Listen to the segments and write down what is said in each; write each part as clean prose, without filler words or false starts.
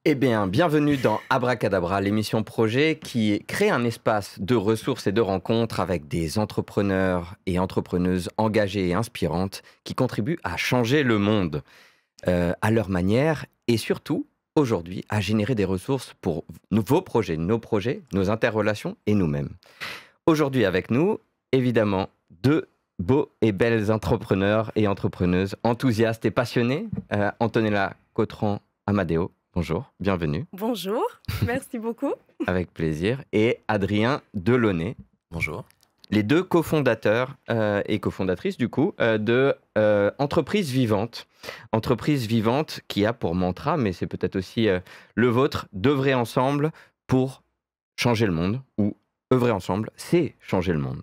Eh bien, bienvenue dans Abracadabra, l'émission projet qui crée un espace de ressources et de rencontres avec des entrepreneurs et entrepreneuses engagées et inspirantes qui contribuent à changer le monde à leur manière et surtout, aujourd'hui, à générer des ressources pour vos projets, nos interrelations et nous-mêmes. Aujourd'hui avec nous, évidemment, deux beaux et belles entrepreneurs et entrepreneuses enthousiastes et passionnés. Antonella Cautran-Amadeo, bonjour, bienvenue. Bonjour, merci beaucoup. Avec plaisir. Et Adrien Delaunay. Bonjour. Les deux cofondateurs et cofondatrices du coup de Entreprise Vivante. Entreprise Vivante qui a pour mantra, mais c'est peut-être aussi le vôtre, d'œuvrer ensemble pour changer le monde, ou œuvrer ensemble, c'est changer le monde.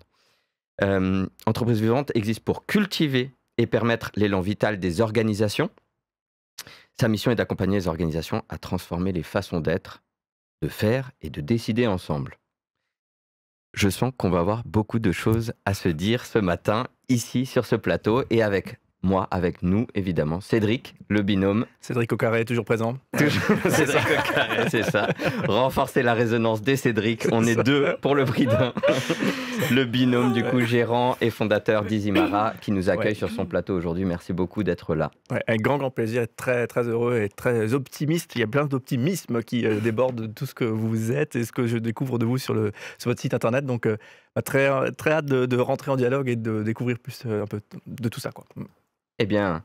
Entreprise Vivante existe pour cultiver et permettre l'élan vital des organisations. Sa mission est d'accompagner les organisations à transformer les façons d'être, de faire et de décider ensemble. Je sens qu'on va avoir beaucoup de choses à se dire ce matin, ici, sur ce plateau, et avec moi, avec nous, évidemment, Cédric, le binôme. Cédric Aucaré, toujours présent. Toujours Cédric Aucaré, c'est ça. Renforcer la résonance des Cédric, on est deux pour le prix d'un. Le binôme, du coup, gérant et fondateur d'Easymara, qui nous accueille sur son plateau aujourd'hui. Merci beaucoup d'être là. Ouais, avec grand plaisir, très, très heureux et très optimiste. Il y a plein d'optimisme qui déborde de tout ce que vous êtes et ce que je découvre de vous sur votre site internet. Donc, très, très hâte de rentrer en dialogue et de découvrir plus un peu de tout ça, quoi. Eh bien,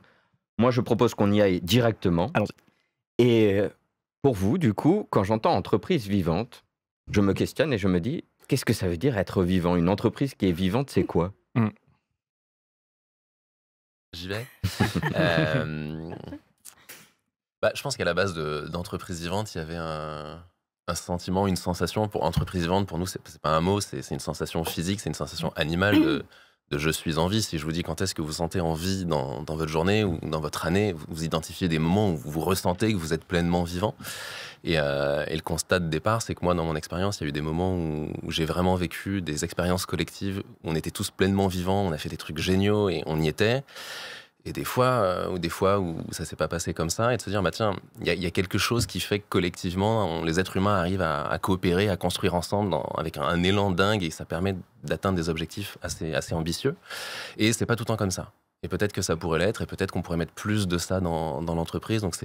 moi, je propose qu'on y aille directement. Allons-y. Et pour vous, du coup, quand j'entends entreprise vivante, je me questionne et je me dis, qu'est-ce que ça veut dire être vivant? Une entreprise qui est vivante, c'est quoi? J'y vais. Je pense qu'à la base d'entreprise vivante, il y avait un sentiment, une sensation. Pour entreprise vivante, pour nous, c'est pas un mot, c'est une sensation physique, c'est une sensation animale de je suis en vie. Si je vous dis quand est-ce que vous sentez en vie dans votre journée ou dans votre année, vous identifiez des moments où vous ressentez que vous êtes pleinement vivant. Et le constat de départ, c'est que moi, dans mon expérience, il y a eu des moments où j'ai vraiment vécu des expériences collectives où on était tous pleinement vivants, on a fait des trucs géniaux et on y était. Et des fois où ça s'est pas passé comme ça, et de se dire, tiens, il y a quelque chose qui fait que collectivement, les êtres humains arrivent à coopérer, à construire ensemble avec un élan dingue, et ça permet d'atteindre des objectifs assez ambitieux. Et c'est pas tout le temps comme ça. Et peut-être que ça pourrait l'être, et peut-être qu'on pourrait mettre plus de ça dans l'entreprise. Donc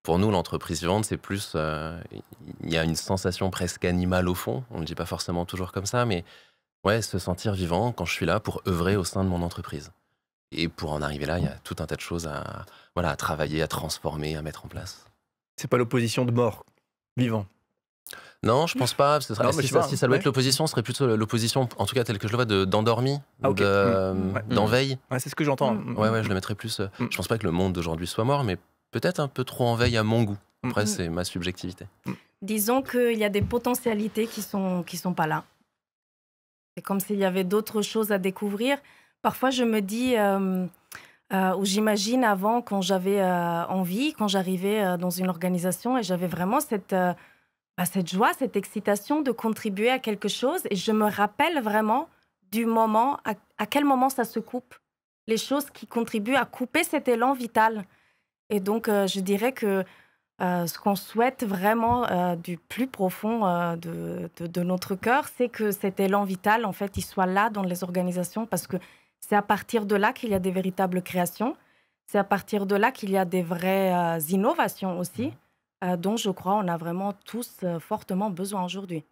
pour nous, l'entreprise vivante, c'est plus, il y a une sensation presque animale au fond. On ne le dit pas forcément toujours comme ça, mais ouais, se sentir vivant quand je suis là pour œuvrer au sein de mon entreprise. Et pour en arriver là, il y a tout un tas de choses à travailler, à transformer, à mettre en place. C'est pas l'opposition de mort, vivant. Non, je pense pas. Si ça doit ouais. être l'opposition, ce serait plutôt l'opposition, en tout cas telle que je le vois, d'endormi, d'en-veille. Ouais, c'est ce que j'entends. Ouais, je le mettrais plus. Je pense pas que le monde d'aujourd'hui soit mort, mais peut-être un peu trop en veille à mon goût. Après, c'est ma subjectivité. Disons qu'il y a des potentialités qui sont pas là. C'est comme s'il y avait d'autres choses à découvrir. Parfois, je me dis, ou j'imagine avant, quand j'avais envie, quand j'arrivais dans une organisation, et j'avais vraiment cette joie, cette excitation de contribuer à quelque chose. Et je me rappelle vraiment du moment, à quel moment ça se coupe. Les choses qui contribuent à couper cet élan vital. Et donc, je dirais que ce qu'on souhaite vraiment du plus profond de notre cœur, c'est que cet élan vital, en fait, il soit là dans les organisations, parce que c'est à partir de là qu'il y a des véritables créations. C'est à partir de là qu'il y a des vraies innovations aussi, dont je crois on a vraiment tous fortement besoin aujourd'hui.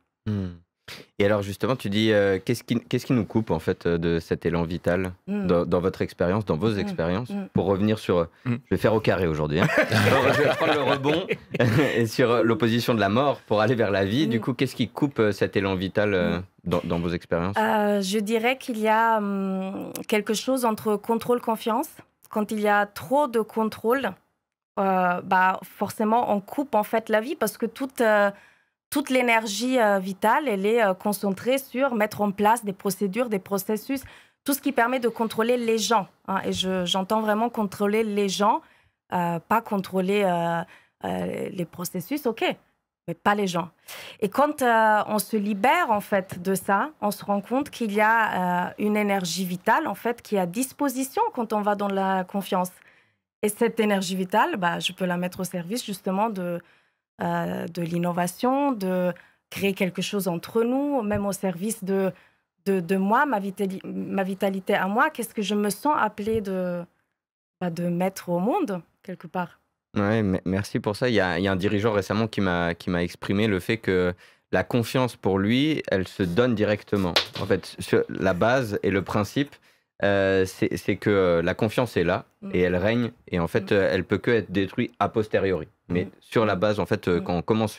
Et alors justement, tu dis, qu'est-ce qui nous coupe en fait de cet élan vital dans votre expérience, dans vos expériences? Pour revenir sur... Je vais faire au carré aujourd'hui. Hein. Alors, je vais prendre le rebond et sur l'opposition de la mort pour aller vers la vie. Du coup, qu'est-ce qui coupe cet élan vital dans vos expériences? Je dirais qu'il y a quelque chose entre contrôle-confiance. Quand il y a trop de contrôle, forcément, on coupe en fait la vie, parce que toute l'énergie vitale, elle est concentrée sur mettre en place des procédures, des processus, tout ce qui permet de contrôler les gens. Hein, et j'entends vraiment contrôler les gens, pas contrôler les processus, ok, mais pas les gens. Et quand on se libère en fait de ça, on se rend compte qu'il y a une énergie vitale en fait qui est à disposition quand on va dans la confiance. Et cette énergie vitale, je peux la mettre au service justement de l'innovation, de créer quelque chose entre nous, même au service de moi, ma vitalité à moi. Qu'est-ce que je me sens appelée de mettre au monde, quelque part. Ouais, merci pour ça. Il y a un dirigeant récemment qui m'a exprimé le fait que la confiance pour lui, elle se donne directement. En fait, la base et le principe, c'est que la confiance est là et elle règne et en fait, elle peut que être détruite a posteriori. Mais sur la base, en fait, quand on commence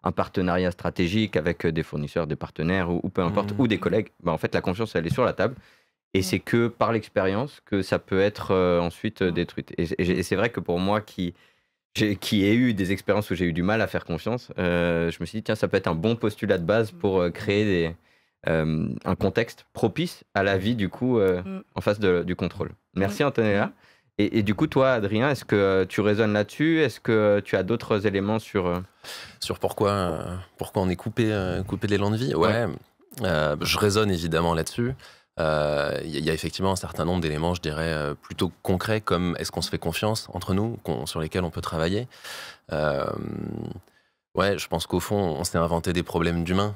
un partenariat stratégique avec des fournisseurs, des partenaires ou peu importe, ou des collègues, bah, en fait, la confiance, elle est sur la table. Et c'est que par l'expérience que ça peut être ensuite détruite. Et c'est vrai que pour moi qui ai eu des expériences où j'ai eu du mal à faire confiance, je me suis dit, tiens, ça peut être un bon postulat de base pour créer un contexte propice à la vie, du coup, en face du contrôle. Merci, Antonella. Et du coup, toi, Adrien, est-ce que tu raisonnes là-dessus? Est-ce que tu as d'autres éléments sur... Sur pourquoi on est coupé de l'élan de vie? Ouais, je raisonne évidemment là-dessus. Il y a effectivement un certain nombre d'éléments, je dirais, plutôt concrets, comme est-ce qu'on se fait confiance entre nous, sur lesquels on peut travailler. Ouais, je pense qu'au fond, on s'est inventé des problèmes d'humains.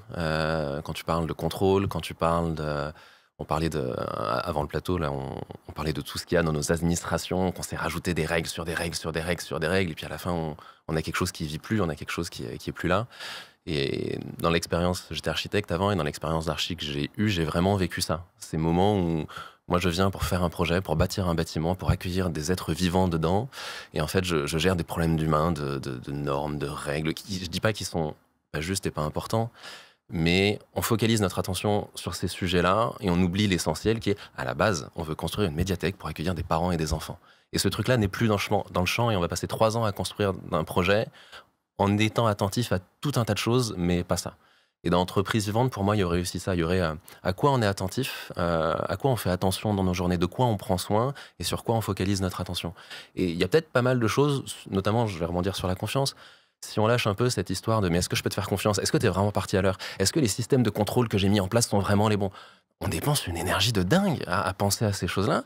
Quand tu parles de contrôle, quand tu parles de... On parlait avant le plateau, là, on parlait de tout ce qu'il y a dans nos administrations, qu'on s'est rajouté des règles sur des règles sur des règles sur des règles, et puis à la fin, on a quelque chose qui ne vit plus, on a quelque chose qui est plus là. Et dans l'expérience, j'étais architecte avant, et dans l'expérience d'archi que j'ai eue, j'ai vraiment vécu ça. Ces moments où moi je viens pour faire un projet, pour bâtir un bâtiment, pour accueillir des êtres vivants dedans, et en fait je gère des problèmes d'humains, de normes, de règles, qui, je dis pas qu'ils sont pas justes et pas importants, mais on focalise notre attention sur ces sujets-là, et on oublie l'essentiel qui est, à la base, on veut construire une médiathèque pour accueillir des parents et des enfants. Et ce truc-là n'est plus dans le champ, et on va passer 3 ans à construire un projet en étant attentif à tout un tas de choses, mais pas ça. Et dans Entreprise Vivante, pour moi, il y aurait aussi ça. Il y aurait à quoi on est attentif, à quoi on fait attention dans nos journées, de quoi on prend soin et sur quoi on focalise notre attention. Et il y a peut-être pas mal de choses, notamment, je vais rebondir sur la confiance. Si on lâche un peu cette histoire de « mais est-ce que je peux te faire confiance? Est-ce que tu es vraiment parti à l'heure? Est-ce que les systèmes de contrôle que j'ai mis en place sont vraiment les bons ?» On dépense une énergie de dingue à penser à ces choses-là.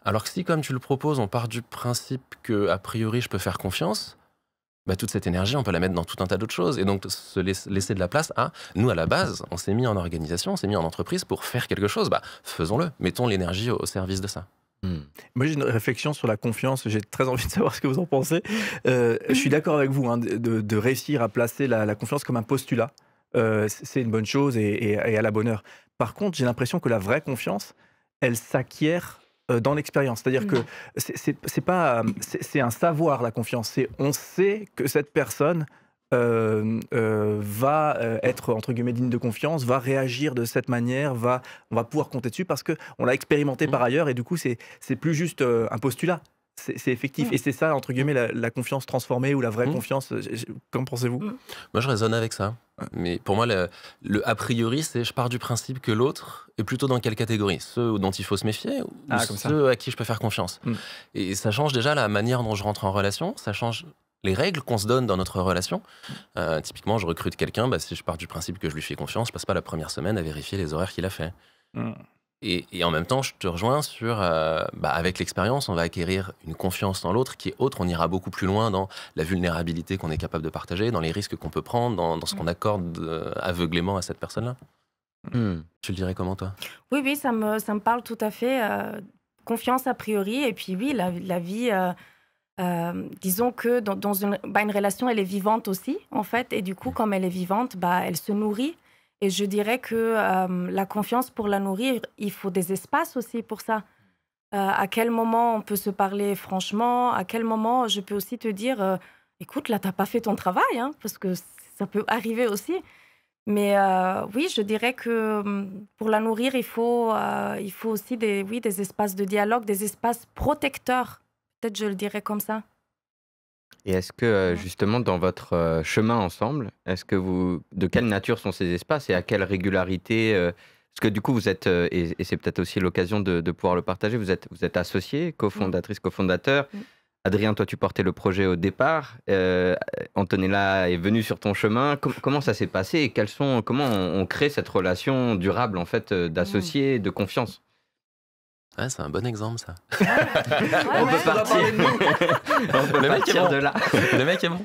Alors que si, comme tu le proposes, on part du principe que, a priori, je peux faire confiance, bah, toute cette énergie, on peut la mettre dans tout un tas d'autres choses. Et donc, se laisser de la place à... Nous, à la base, on s'est mis en organisation, on s'est mis en entreprise pour faire quelque chose. Bah, faisons-le. Mettons l'énergie au service de ça. Moi, j'ai une réflexion sur la confiance. J'ai très envie de savoir ce que vous en pensez. Je suis d'accord avec vous, hein, de réussir à placer la confiance comme un postulat. C'est une bonne chose et à la bonne heure. Par contre, j'ai l'impression que la vraie confiance, elle s'acquiert dans l'expérience. C'est-à-dire que c'est un savoir, la confiance. On sait que cette personne va être, entre guillemets, digne de confiance, va réagir de cette manière, on va pouvoir compter dessus parce qu'on l'a expérimenté par ailleurs et du coup, c'est plus juste un postulat. C'est effectif. Et c'est ça, entre guillemets, la confiance transformée ou la vraie confiance. Qu'en pensez-vous? Moi, je raisonne avec ça. Mais pour moi, le a priori, c'est je pars du principe que l'autre est plutôt dans quelle catégorie? Ceux dont il faut se méfier ou ceux à qui je peux faire confiance? Et ça change déjà la manière dont je rentre en relation, ça change les règles qu'on se donne dans notre relation. Typiquement, je recrute quelqu'un, bah, si je pars du principe que je lui fais confiance, je passe pas la première semaine à vérifier les horaires qu'il a fait. Et en même temps, je te rejoins sur, avec l'expérience, on va acquérir une confiance dans l'autre qui est autre. On ira beaucoup plus loin dans la vulnérabilité qu'on est capable de partager, dans les risques qu'on peut prendre, dans ce qu'on accorde aveuglément à cette personne-là. Tu le dirais comment, toi? Oui, ça me parle tout à fait. Confiance a priori, et puis oui, la vie... disons que dans une relation, elle est vivante aussi, en fait. Et du coup, comme elle est vivante, elle se nourrit. Et je dirais que la confiance, pour la nourrir, il faut des espaces aussi pour ça. À quel moment on peut se parler franchement? À quel moment je peux aussi te dire écoute, là, tu n'as pas fait ton travail, hein, parce que ça peut arriver aussi. Mais oui, je dirais que pour la nourrir, il faut aussi des espaces de dialogue, des espaces protecteurs. Peut-être je le dirais comme ça. Et est-ce que justement dans votre chemin ensemble, de quelle nature sont ces espaces et à quelle régularité parce que du coup vous êtes et c'est peut-être aussi l'occasion de pouvoir le partager. Vous êtes associés, cofondatrice, cofondateur. Adrien, toi tu portais le projet au départ. Antonella est venue sur ton chemin. Comment ça s'est passé et comment on crée cette relation durable en fait d'associés, de confiance? Ouais, c'est un bon exemple, ça. On peut partir. On peut partir de là. Le mec est bon.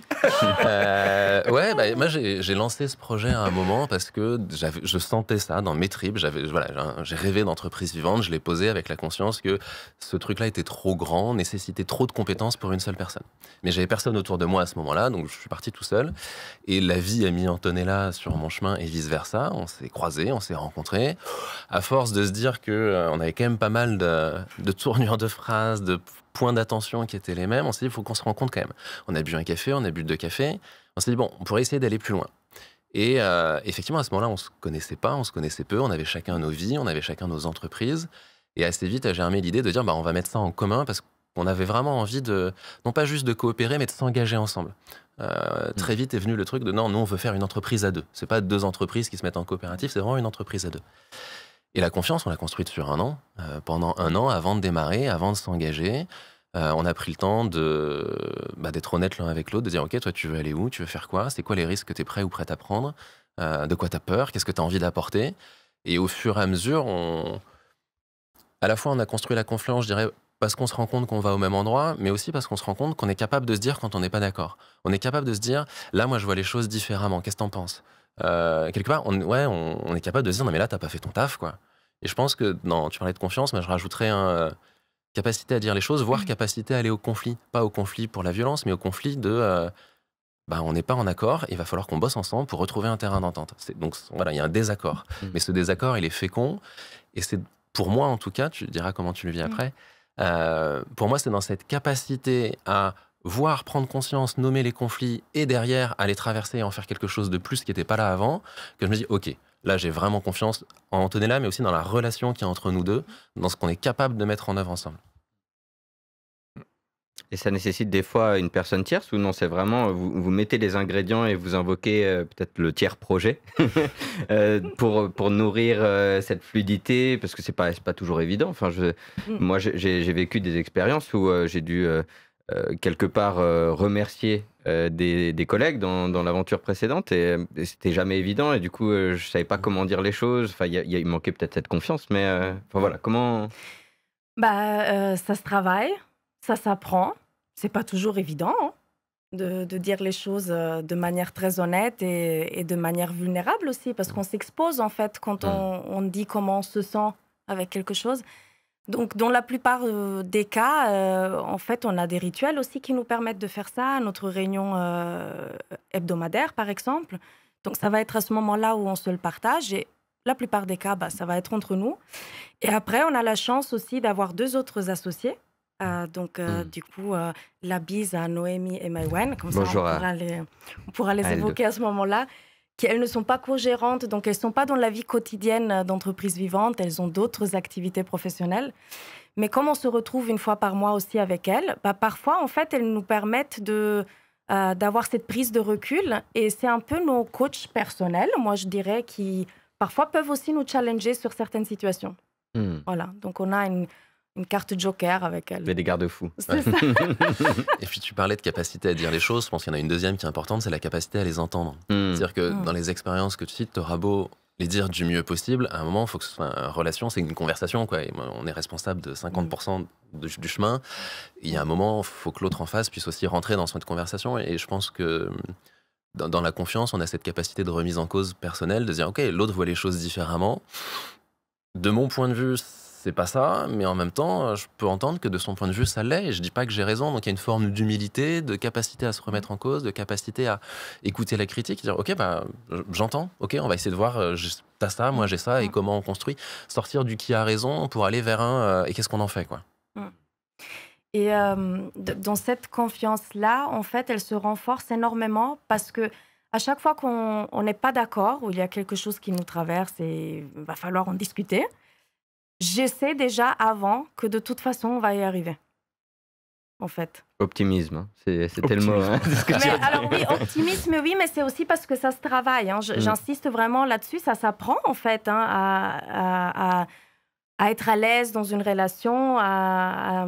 Ouais, bah, moi, j'ai lancé ce projet à un moment parce que je sentais ça dans mes tripes. J'ai rêvé d'entreprise vivante. Je l'ai posé avec la conscience que ce truc-là était trop grand, nécessitait trop de compétences pour une seule personne. Mais j'avais personne autour de moi à ce moment-là, donc je suis parti tout seul. Et la vie a mis Antonella sur mon chemin et vice-versa. On s'est croisés, on s'est rencontrés. À force de se dire qu'on avait quand même pas mal de tournures de phrases, de points d'attention qui étaient les mêmes, on s'est dit, il faut qu'on se rencontre quand même. On a bu un café, on a bu 2 cafés. On s'est dit, bon, on pourrait essayer d'aller plus loin. Et effectivement, à ce moment-là, on ne se connaissait pas, on se connaissait peu, on avait chacun nos vies, on avait chacun nos entreprises. Et assez vite a germé l'idée de dire, bah, on va mettre ça en commun parce qu'on avait vraiment envie de, non pas juste de coopérer, mais de s'engager ensemble. Très vite est venu le truc de, non, nous, on veut faire une entreprise à 2. Ce n'est pas 2 entreprises qui se mettent en coopérative, c'est vraiment une entreprise à 2. Et la confiance, on l'a construite sur 1 an. Pendant 1 an, avant de démarrer, avant de s'engager, on a pris le temps d'être honnête l'un avec l'autre, de dire, OK, toi, tu veux aller où? Tu veux faire quoi? C'est quoi les risques que tu es prêt ou prête à prendre? De quoi tu as peur? Qu'est-ce que tu as envie d'apporter? Et au fur et à mesure, à la fois, on a construit la confiance, je dirais, parce qu'on se rend compte qu'on va au même endroit, mais aussi parce qu'on se rend compte qu'on est capable de se dire quand on n'est pas d'accord. On est capable de se dire, là, moi, je vois les choses différemment. Qu'est-ce que t'en penses? Quelque part, on est capable de se dire, non, mais là, t'as pas fait ton taf, quoi. Et je pense que, non, tu parlais de confiance, mais je rajouterais capacité à dire les choses, voire capacité à aller au conflit. Pas au conflit pour la violence, mais au conflit de, on n'est pas en accord, il va falloir qu'on bosse ensemble pour retrouver un terrain d'entente. Donc, voilà, il y a un désaccord. Mais ce désaccord, il est fécond. Et c'est, pour moi, en tout cas, tu diras comment tu le vis après, pour moi, c'est dans cette capacité à voir, prendre conscience, nommer les conflits et derrière aller traverser et en faire quelque chose de plus qui n'était pas là avant, que je me dis, OK, là j'ai vraiment confiance en Antonella, mais aussi dans la relation qu'il y a entre nous deux, dans ce qu'on est capable de mettre en œuvre ensemble. Et ça nécessite des fois une personne tierce ou non? C'est vraiment, vous mettez les ingrédients et vous invoquez peut-être le tiers projet pour nourrir cette fluidité, parce que c'est pas toujours évident. Enfin, moi, j'ai vécu des expériences où j'ai dû quelque part remercier des collègues dans l'aventure précédente et c'était jamais évident et du coup, je savais pas comment dire les choses. Enfin, il manquait peut-être cette confiance, mais enfin voilà, comment... Ça se travaille. Ça s'apprend. C'est pas toujours évident de dire les choses de manière très honnête et de manière vulnérable aussi, parce qu'on s'expose en fait quand on dit comment on se sent avec quelque chose. Donc, dans la plupart des cas, en fait, on a des rituels aussi qui nous permettent de faire ça. Notre réunion hebdomadaire, par exemple. Donc, ça va être à ce moment-là où on se le partage et la plupart des cas, ça va être entre nous. Et après, on a la chance aussi d'avoir 2 autres associés. Du coup, la bise à Noémie et Maïwen, comme ça on pourra les évoquer à ce moment-là, qui elles ne sont pas co-gérantes, donc elles ne sont pas dans la vie quotidienne d'entreprise vivante, elles ont d'autres activités professionnelles. Mais comme on se retrouve une fois par mois aussi avec elles, parfois, en fait, elles nous permettent d'avoir cette prise de recul et c'est un peu nos coachs personnels, moi je dirais, qui parfois peuvent aussi nous challenger sur certaines situations. Voilà, donc on a une carte joker avec elle. Mais des garde-fous. C'est ça. Et puis tu parlais de capacité à dire les choses, je pense qu'il y en a une deuxième qui est importante, c'est la capacité à les entendre. C'est-à-dire que dans les expériences que tu cites, tu auras beau les dire du mieux possible, à un moment, il faut que ce soit une relation, c'est une conversation, quoi. Et on est responsable de 50% du chemin. Et il y a un moment, il faut que l'autre en face puisse aussi rentrer dans cette conversation. Et je pense que dans la confiance, on a cette capacité de remise en cause personnelle, de dire, OK, l'autre voit les choses différemment. De mon point de vue, c'est pas ça, mais en même temps, je peux entendre que de son point de vue, ça l'est, et je dis pas que j'ai raison, donc il y a une forme d'humilité, de capacité à se remettre en cause, de capacité à écouter la critique, dire, OK, j'entends, OK, on va essayer de voir, t'as ça, moi j'ai ça, et comment on construit, sortir du qui a raison pour aller vers et qu'est-ce qu'on en fait, quoi. Et dans cette confiance-là, en fait, elle se renforce énormément parce que à chaque fois qu'on n'est pas d'accord, ou il y a quelque chose qui nous traverse et il va falloir en discuter, j'essaie déjà avant que de toute façon, on va y arriver, en fait. Optimisme, hein. C'est tel mot. Hein. Alors oui, optimisme, oui, mais c'est aussi parce que ça se travaille. Hein. J'insiste vraiment là-dessus, ça s'apprend, en fait, hein, à être à l'aise dans une relation, à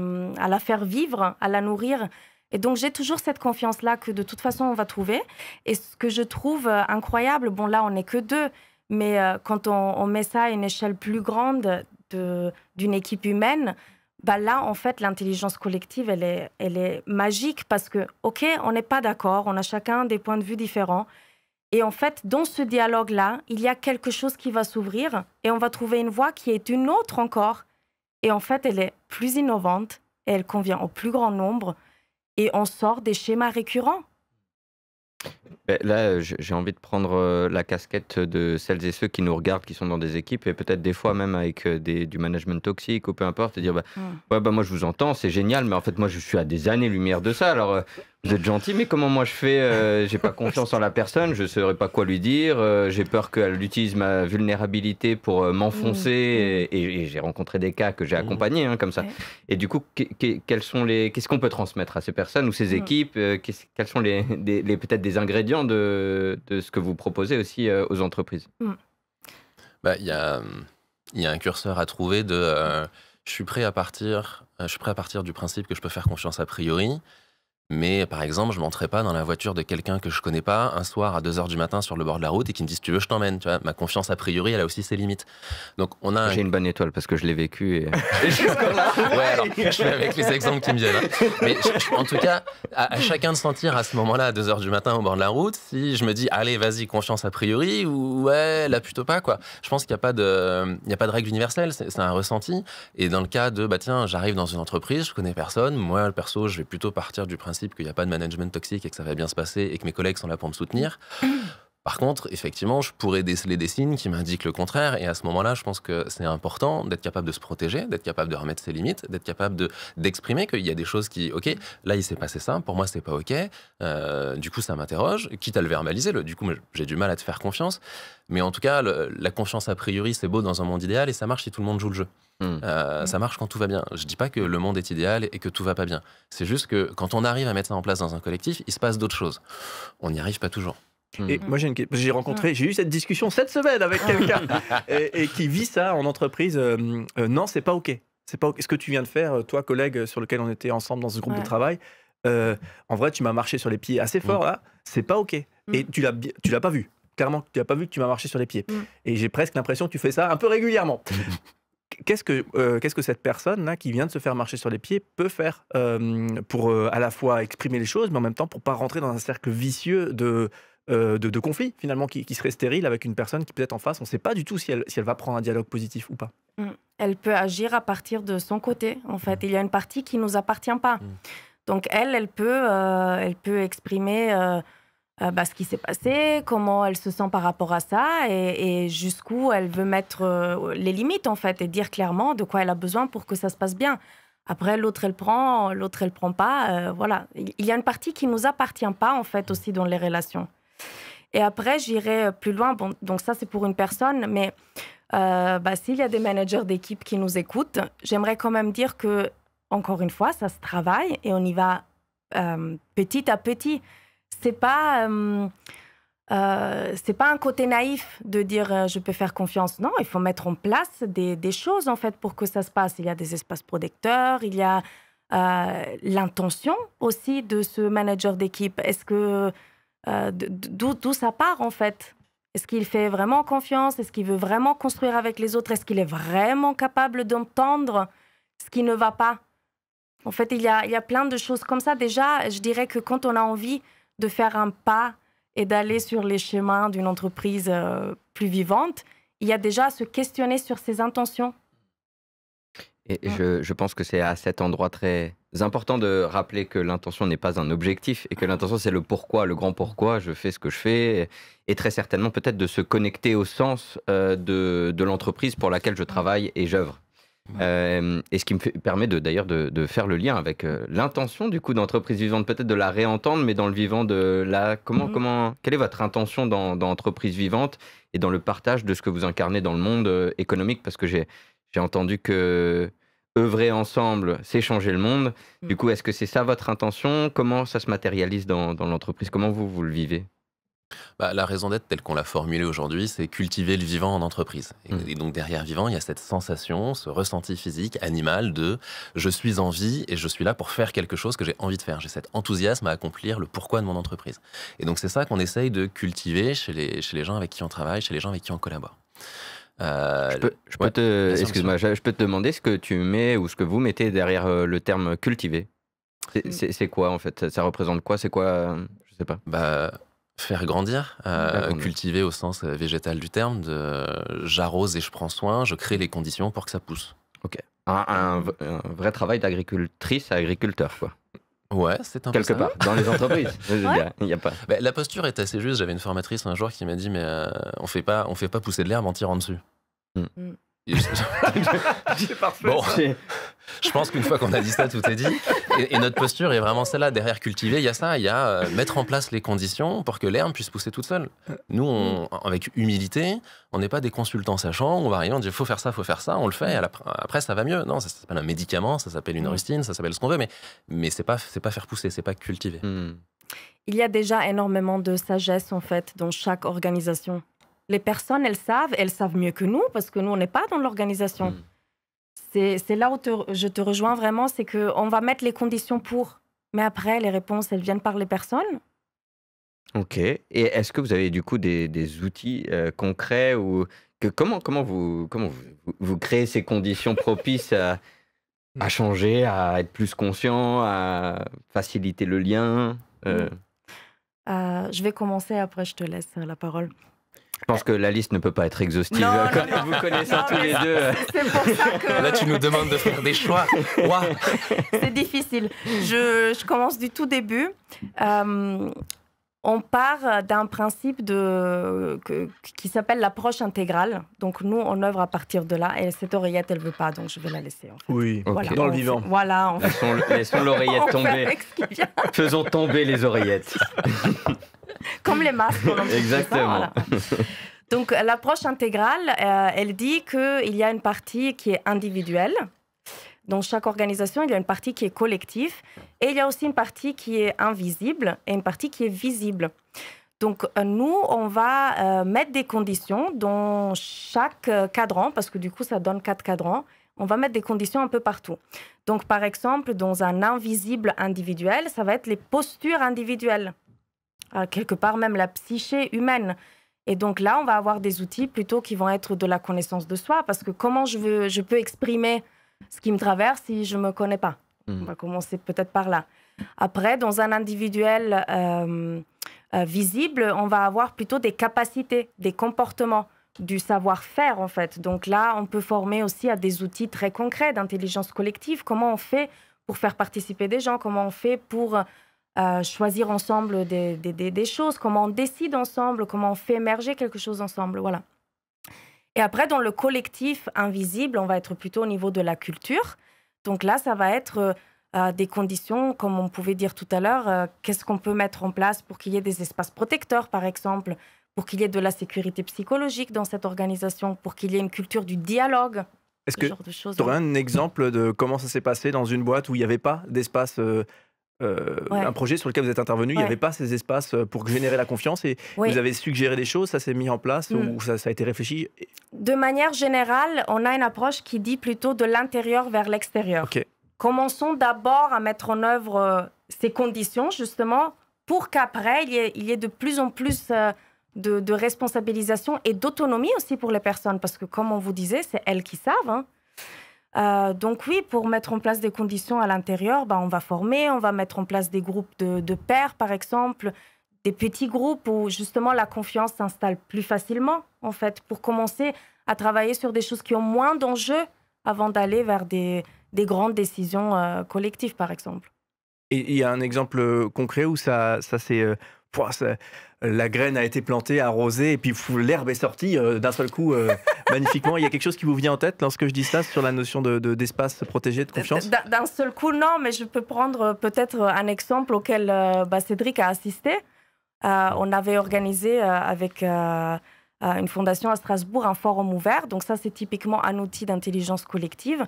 la faire vivre, à la nourrir. Et donc, j'ai toujours cette confiance-là que de toute façon, on va trouver. Et ce que je trouve incroyable, bon, là, on n'est que 2, mais quand on met ça à une échelle plus grande, d'une équipe humaine, bah là, en fait, l'intelligence collective, elle est magique parce que, OK, on n'est pas d'accord, on a chacun des points de vue différents. Et en fait, dans ce dialogue-là, il y a quelque chose qui va s'ouvrir et on va trouver une voie qui est une autre encore. Et en fait, elle est plus innovante et elle convient au plus grand nombre et on sort des schémas récurrents. Là, j'ai envie de prendre la casquette de celles et ceux qui nous regardent, qui sont dans des équipes, et peut-être des fois même avec du management toxique ou peu importe, et dire ouais, moi je vous entends, c'est génial, mais en fait moi je suis à des années-lumière de ça. Alors vous êtes gentil, mais comment moi je fais J'ai pas confiance en la personne, je saurais pas quoi lui dire, j'ai peur qu'elle utilise ma vulnérabilité pour m'enfoncer, et j'ai rencontré des cas que j'ai accompagnés comme ça. Et du coup, qu'est-ce qu'on peut transmettre à ces personnes ou ces équipes quels sont peut-être des ingrédients de ce que vous proposez aussi aux entreprises? Bah, il y a un curseur à trouver je suis prêt à partir du principe que je peux faire confiance a priori. Mais par exemple, je ne monterai pas dans la voiture de quelqu'un que je connais pas un soir à 2h du matin sur le bord de la route et qui me dit si tu veux je t'emmène. Tu vois, ma confiance a priori, elle a aussi ses limites. Donc j'ai une bonne étoile parce que je l'ai vécu et je suis encore là. Ouais, alors je fais avec les exemples qui me viennent. Mais en tout cas, à chacun de sentir à ce moment-là à 2h du matin au bord de la route si je me dis allez vas-y confiance a priori ou ouais là plutôt pas quoi. Je pense qu'il n'y a pas de règle universelle, c'est un ressenti. Et dans le cas de tiens j'arrive dans une entreprise, je connais personne, moi perso je vais plutôt partir du principe qu'il n'y a pas de management toxique et que ça va bien se passer et que mes collègues sont là pour me soutenir. Par contre, effectivement, je pourrais déceler des signes qui m'indiquent le contraire. Et à ce moment-là, je pense que c'est important d'être capable de se protéger, d'être capable de remettre ses limites, d'être capable d'exprimer qu'il y a des choses qui, OK, là, il s'est passé ça, pour moi, c'est pas OK. Du coup, ça m'interroge, quitte à le verbaliser. Du coup, j'ai du mal à te faire confiance. Mais en tout cas, la confiance a priori, c'est beau dans un monde idéal et ça marche si tout le monde joue le jeu. Ça marche quand tout va bien. Je dis pas que le monde est idéal et que tout va pas bien. C'est juste que quand on arrive à mettre ça en place dans un collectif, il se passe d'autres choses. On n'y arrive pas toujours. Et moi, j'ai eu cette discussion cette semaine avec quelqu'un et qui vit ça en entreprise. Non, c'est pas OK. C'est pas OK. Ce que tu viens de faire, toi, collègue sur lequel on était ensemble dans ce groupe de travail, en vrai, tu m'as marché sur les pieds assez fort là. C'est pas OK. Et tu l'as pas vu. Clairement, tu n'as pas vu que tu m'as marché sur les pieds. Et j'ai presque l'impression que tu fais ça un peu régulièrement. Qu'est-ce que cette personne-là qui vient de se faire marcher sur les pieds peut faire pour à la fois exprimer les choses, mais en même temps pour pas rentrer dans un cercle vicieux de conflit, finalement, qui serait stérile avec une personne qui peut être en face. On ne sait pas du tout si elle va prendre un dialogue positif ou pas. Elle peut agir à partir de son côté, en fait. Il y a une partie qui ne nous appartient pas. Donc, elle peut exprimer ce qui s'est passé, comment elle se sent par rapport à ça et jusqu'où elle veut mettre les limites, en fait, et dire clairement de quoi elle a besoin pour que ça se passe bien. Après, l'autre, elle prend pas. Voilà. Il y a une partie qui ne nous appartient pas, en fait, aussi dans les relations. Et après, j'irai plus loin. Bon, donc ça, c'est pour une personne. Mais s'il y a des managers d'équipe qui nous écoutent, j'aimerais quand même dire que, encore une fois, ça se travaille et on y va petit à petit. C'est pas un côté naïf de dire je peux faire confiance. Non, il faut mettre en place des choses, en fait, pour que ça se passe. Il y a des espaces protecteurs, il y a l'intention aussi de ce manager d'équipe. Est-ce que... d'où ça part, en fait? Est-ce qu'il fait vraiment confiance? Est-ce qu'il veut vraiment construire avec les autres? Est-ce qu'il est vraiment capable d'entendre ce qui ne va pas? En fait, il y a plein de choses comme ça. Déjà, je dirais que quand on a envie de faire un pas et d'aller sur les chemins d'une entreprise plus vivante, il y a déjà à se questionner sur ses intentions. Et je pense que c'est à cet endroit très important de rappeler que l'intention n'est pas un objectif et que l'intention, c'est le pourquoi, le grand pourquoi je fais ce que je fais. Et très certainement, peut-être de se connecter au sens de l'entreprise pour laquelle je travaille et j'œuvre. Et ce qui me permet d'ailleurs de faire le lien avec l'intention du coup d'entreprise vivante, peut-être de la réentendre, mais dans le vivant de la quelle est votre intention dans entreprise vivante et dans le partage de ce que vous incarnez dans le monde économique, parce que j'ai entendu que œuvrer ensemble, c'est changer le monde. Du coup, est-ce que c'est ça votre intention? Comment ça se matérialise dans l'entreprise? Comment vous le vivez? La raison d'être telle qu'on l'a formulée aujourd'hui, c'est cultiver le vivant en entreprise. Et donc derrière vivant, il y a cette sensation, ce ressenti physique, animal de je suis en vie et je suis là pour faire quelque chose que j'ai envie de faire. J'ai cet enthousiasme à accomplir le pourquoi de mon entreprise. Et donc c'est ça qu'on essaye de cultiver chez les gens avec qui on travaille, chez les gens avec qui on collabore. Je peux te, excuse-moi, je peux te demander ce que tu mets ou ce que vous mettez derrière le terme cultiver. C'est quoi en fait? Ça représente quoi? C'est quoi? Je sais pas. Faire grandir, cultiver au sens végétal du terme, j'arrose et je prends soin, je crée les conditions pour que ça pousse. Ok. Un vrai travail d'agricultrice à agriculteur, quoi. Ouais, c'est un peu quelque part, dans les entreprises. Il y a pas. La posture est assez juste. J'avais une formatrice un jour qui m'a dit, mais on fait pas pousser de l'herbe en tirant dessus. C'est parfait. Bon, je pense qu'une fois qu'on a dit ça, tout est dit. Et notre posture est vraiment celle-là. Derrière cultiver, il y a ça. Il y a mettre en place les conditions pour que l'herbe puisse pousser toute seule. Nous, avec humilité, on n'est pas des consultants sachants. On va arriver, on dit faut faire ça, on le fait. Et après, ça va mieux. Non, ça s'appelle un médicament, ça s'appelle une rustine, ça s'appelle ce qu'on veut. Mais c'est pas faire pousser, c'est pas cultiver. Il y a déjà énormément de sagesse en fait dans chaque organisation. Les personnes, elles savent mieux que nous, parce que nous, on n'est pas dans l'organisation. C'est là où je te rejoins vraiment, c'est qu'on va mettre les conditions pour, mais après, les réponses, elles viennent par les personnes. Ok. Et est-ce que vous avez du coup des outils concrets ou comment vous créez ces conditions propices à changer, à être plus conscient, à faciliter le lien Je vais commencer, après je te laisse la parole. Je pense que la liste ne peut pas être exhaustive. Non, vous connaissant tous les deux. C'est pour ça que... Là, tu nous demandes de faire des choix. Wow. C'est difficile. Je commence du tout début. On part d'un principe qui s'appelle l'approche intégrale. Donc, nous, on œuvre à partir de là. Et cette oreillette, elle ne veut pas, donc je vais la laisser. En fait. Oui, voilà, dans le vivant. Voilà. Laissons l'oreillette tomber. Faisons tomber les oreillettes. Comme les masques. Exactement. Ça, voilà. Donc, l'approche intégrale, elle dit qu'il y a une partie qui est individuelle. Dans chaque organisation, il y a une partie qui est collective et il y a aussi une partie qui est invisible et une partie qui est visible. Donc, nous, on va mettre des conditions dans chaque cadran, parce que du coup, ça donne 4 cadrans. On va mettre des conditions un peu partout. Donc, par exemple, dans un invisible individuel, ça va être les postures individuelles. Quelque part, même la psyché humaine. Et donc là, on va avoir des outils plutôt qui vont être de la connaissance de soi, parce que comment je peux exprimer ce qui me traverse si je ne me connais pas. On va commencer peut-être par là. Après, dans un individuel visible, on va avoir plutôt des capacités, des comportements, du savoir-faire en fait. Donc là, on peut former aussi à des outils très concrets d'intelligence collective. Comment on fait pour faire participer des gens? Comment on fait pour choisir ensemble des choses? Comment on décide ensemble? Comment on fait émerger quelque chose ensemble? Voilà. Et après, dans le collectif invisible, on va être plutôt au niveau de la culture. Donc là, ça va être des conditions, comme on pouvait dire tout à l'heure, qu'est-ce qu'on peut mettre en place pour qu'il y ait des espaces protecteurs, par exemple, pour qu'il y ait de la sécurité psychologique dans cette organisation, pour qu'il y ait une culture du dialogue. Est-ce que tu aurais un exemple de comment ça s'est passé dans une boîte où il n'y avait pas d'espace un projet sur lequel vous êtes intervenu, il n'y avait pas ces espaces pour générer la confiance et vous avez suggéré des choses, ça s'est mis en place ou ça a été réfléchi? De manière générale, on a une approche qui dit plutôt de l'intérieur vers l'extérieur. Okay. Commençons d'abord à mettre en œuvre ces conditions, justement, pour qu'après, il y ait de plus en plus de responsabilisation et d'autonomie aussi pour les personnes. Parce que, comme on vous disait, c'est elles qui savent. Donc oui, pour mettre en place des conditions à l'intérieur, on va former, on va mettre en place des groupes de pairs, par exemple, des petits groupes où justement la confiance s'installe plus facilement, en fait, pour commencer à travailler sur des choses qui ont moins d'enjeux avant d'aller vers des grandes décisions collectives, par exemple. Et il y a un exemple concret où ça c'est... la graine a été plantée, arrosée, et puis l'herbe est sortie d'un seul coup magnifiquement. Il y a quelque chose qui vous vient en tête lorsque je dis ça sur la notion d'espace protégé, de confiance? D'un seul coup, non, mais je peux prendre peut-être un exemple auquel Cédric a assisté. On avait organisé avec une fondation à Strasbourg un forum ouvert. Donc ça, c'est typiquement un outil d'intelligence collective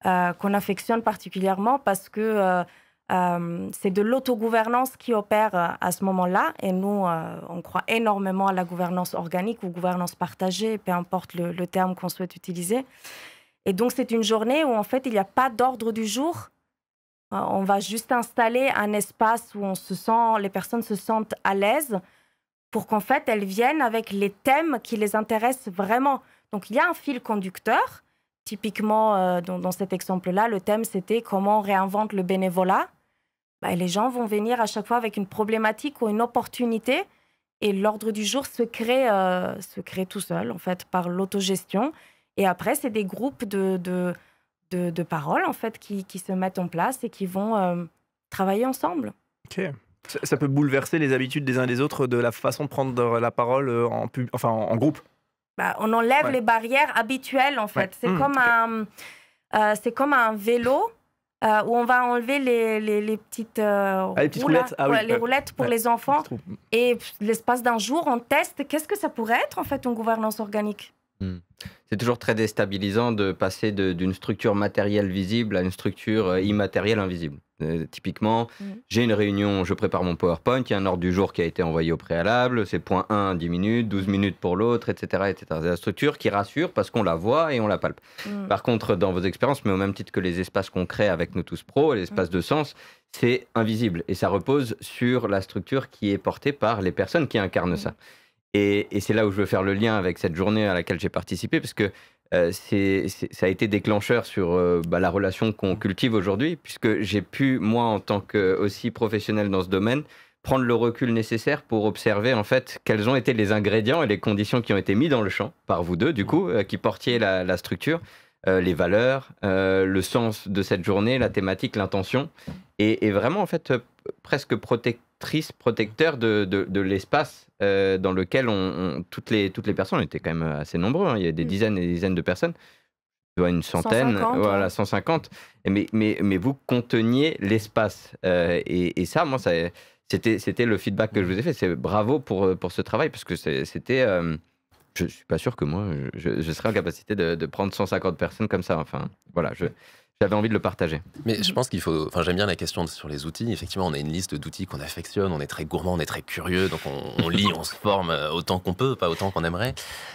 qu'on affectionne particulièrement parce que c'est de l'autogouvernance qui opère à ce moment-là. Et nous, on croit énormément à la gouvernance organique ou gouvernance partagée, peu importe le terme qu'on souhaite utiliser. Et donc, c'est une journée où, en fait, il n'y a pas d'ordre du jour. On va juste installer un espace où les personnes se sentent à l'aise pour qu'en fait, elles viennent avec les thèmes qui les intéressent vraiment. Donc, il y a un fil conducteur. Typiquement, dans cet exemple-là, le thème, c'était comment on réinvente le bénévolat. Les gens vont venir à chaque fois avec une problématique ou une opportunité et l'ordre du jour se crée tout seul, en fait, par l'autogestion. Et après, c'est des groupes de parole, en fait, qui se mettent en place et qui vont travailler ensemble. Ok. Ça peut bouleverser les habitudes des uns et des autres de la façon de prendre la parole en groupe. On enlève les barrières habituelles, en fait. C'est comme un vélo où on va enlever les petites, roulettes, les roulettes pour les enfants. Et l'espace d'un jour, on teste qu'est-ce que ça pourrait être, en fait, une gouvernance organique. C'est toujours très déstabilisant de passer d'une structure matérielle visible à une structure immatérielle invisible. Typiquement, j'ai une réunion, je prépare mon PowerPoint, il y a un ordre du jour qui a été envoyé au préalable, c'est point 1, 10 minutes, 12 minutes pour l'autre, etc., etc. C'est la structure qui rassure parce qu'on la voit et on la palpe. Par contre, dans vos expériences, mais au même titre que les espaces qu'on crée avec nous tous pros, les espaces de sens, c'est invisible et ça repose sur la structure qui est portée par les personnes qui incarnent ça. Et c'est là où je veux faire le lien avec cette journée à laquelle j'ai participé, parce que ça a été déclencheur sur la relation qu'on cultive aujourd'hui, puisque j'ai pu, moi, en tant que aussi professionnel dans ce domaine, prendre le recul nécessaire pour observer, en fait, quels ont été les ingrédients et les conditions qui ont été mis dans le champ, par vous deux, du coup, qui portiez la structure, les valeurs, le sens de cette journée, la thématique, l'intention, et vraiment, en fait, presque protecteur de l'espace dans lequel toutes les personnes, on était quand même assez nombreux, hein, il y a des dizaines et des dizaines de personnes, une centaine, 150, voilà, 150, mais vous conteniez l'espace. Et ça, moi, c'était le feedback que je vous ai fait, c'est bravo pour ce travail, parce que c'était... je ne suis pas sûr que moi, je serais en capacité de prendre 150 personnes comme ça. Enfin, voilà, j'avais envie de le partager. Mais je pense qu'il faut... Enfin, j'aime bien la question sur les outils. Effectivement, on a une liste d'outils qu'on affectionne, on est très gourmand, on est très curieux, donc on lit, on se forme autant qu'on peut, pas autant qu'on aimerait.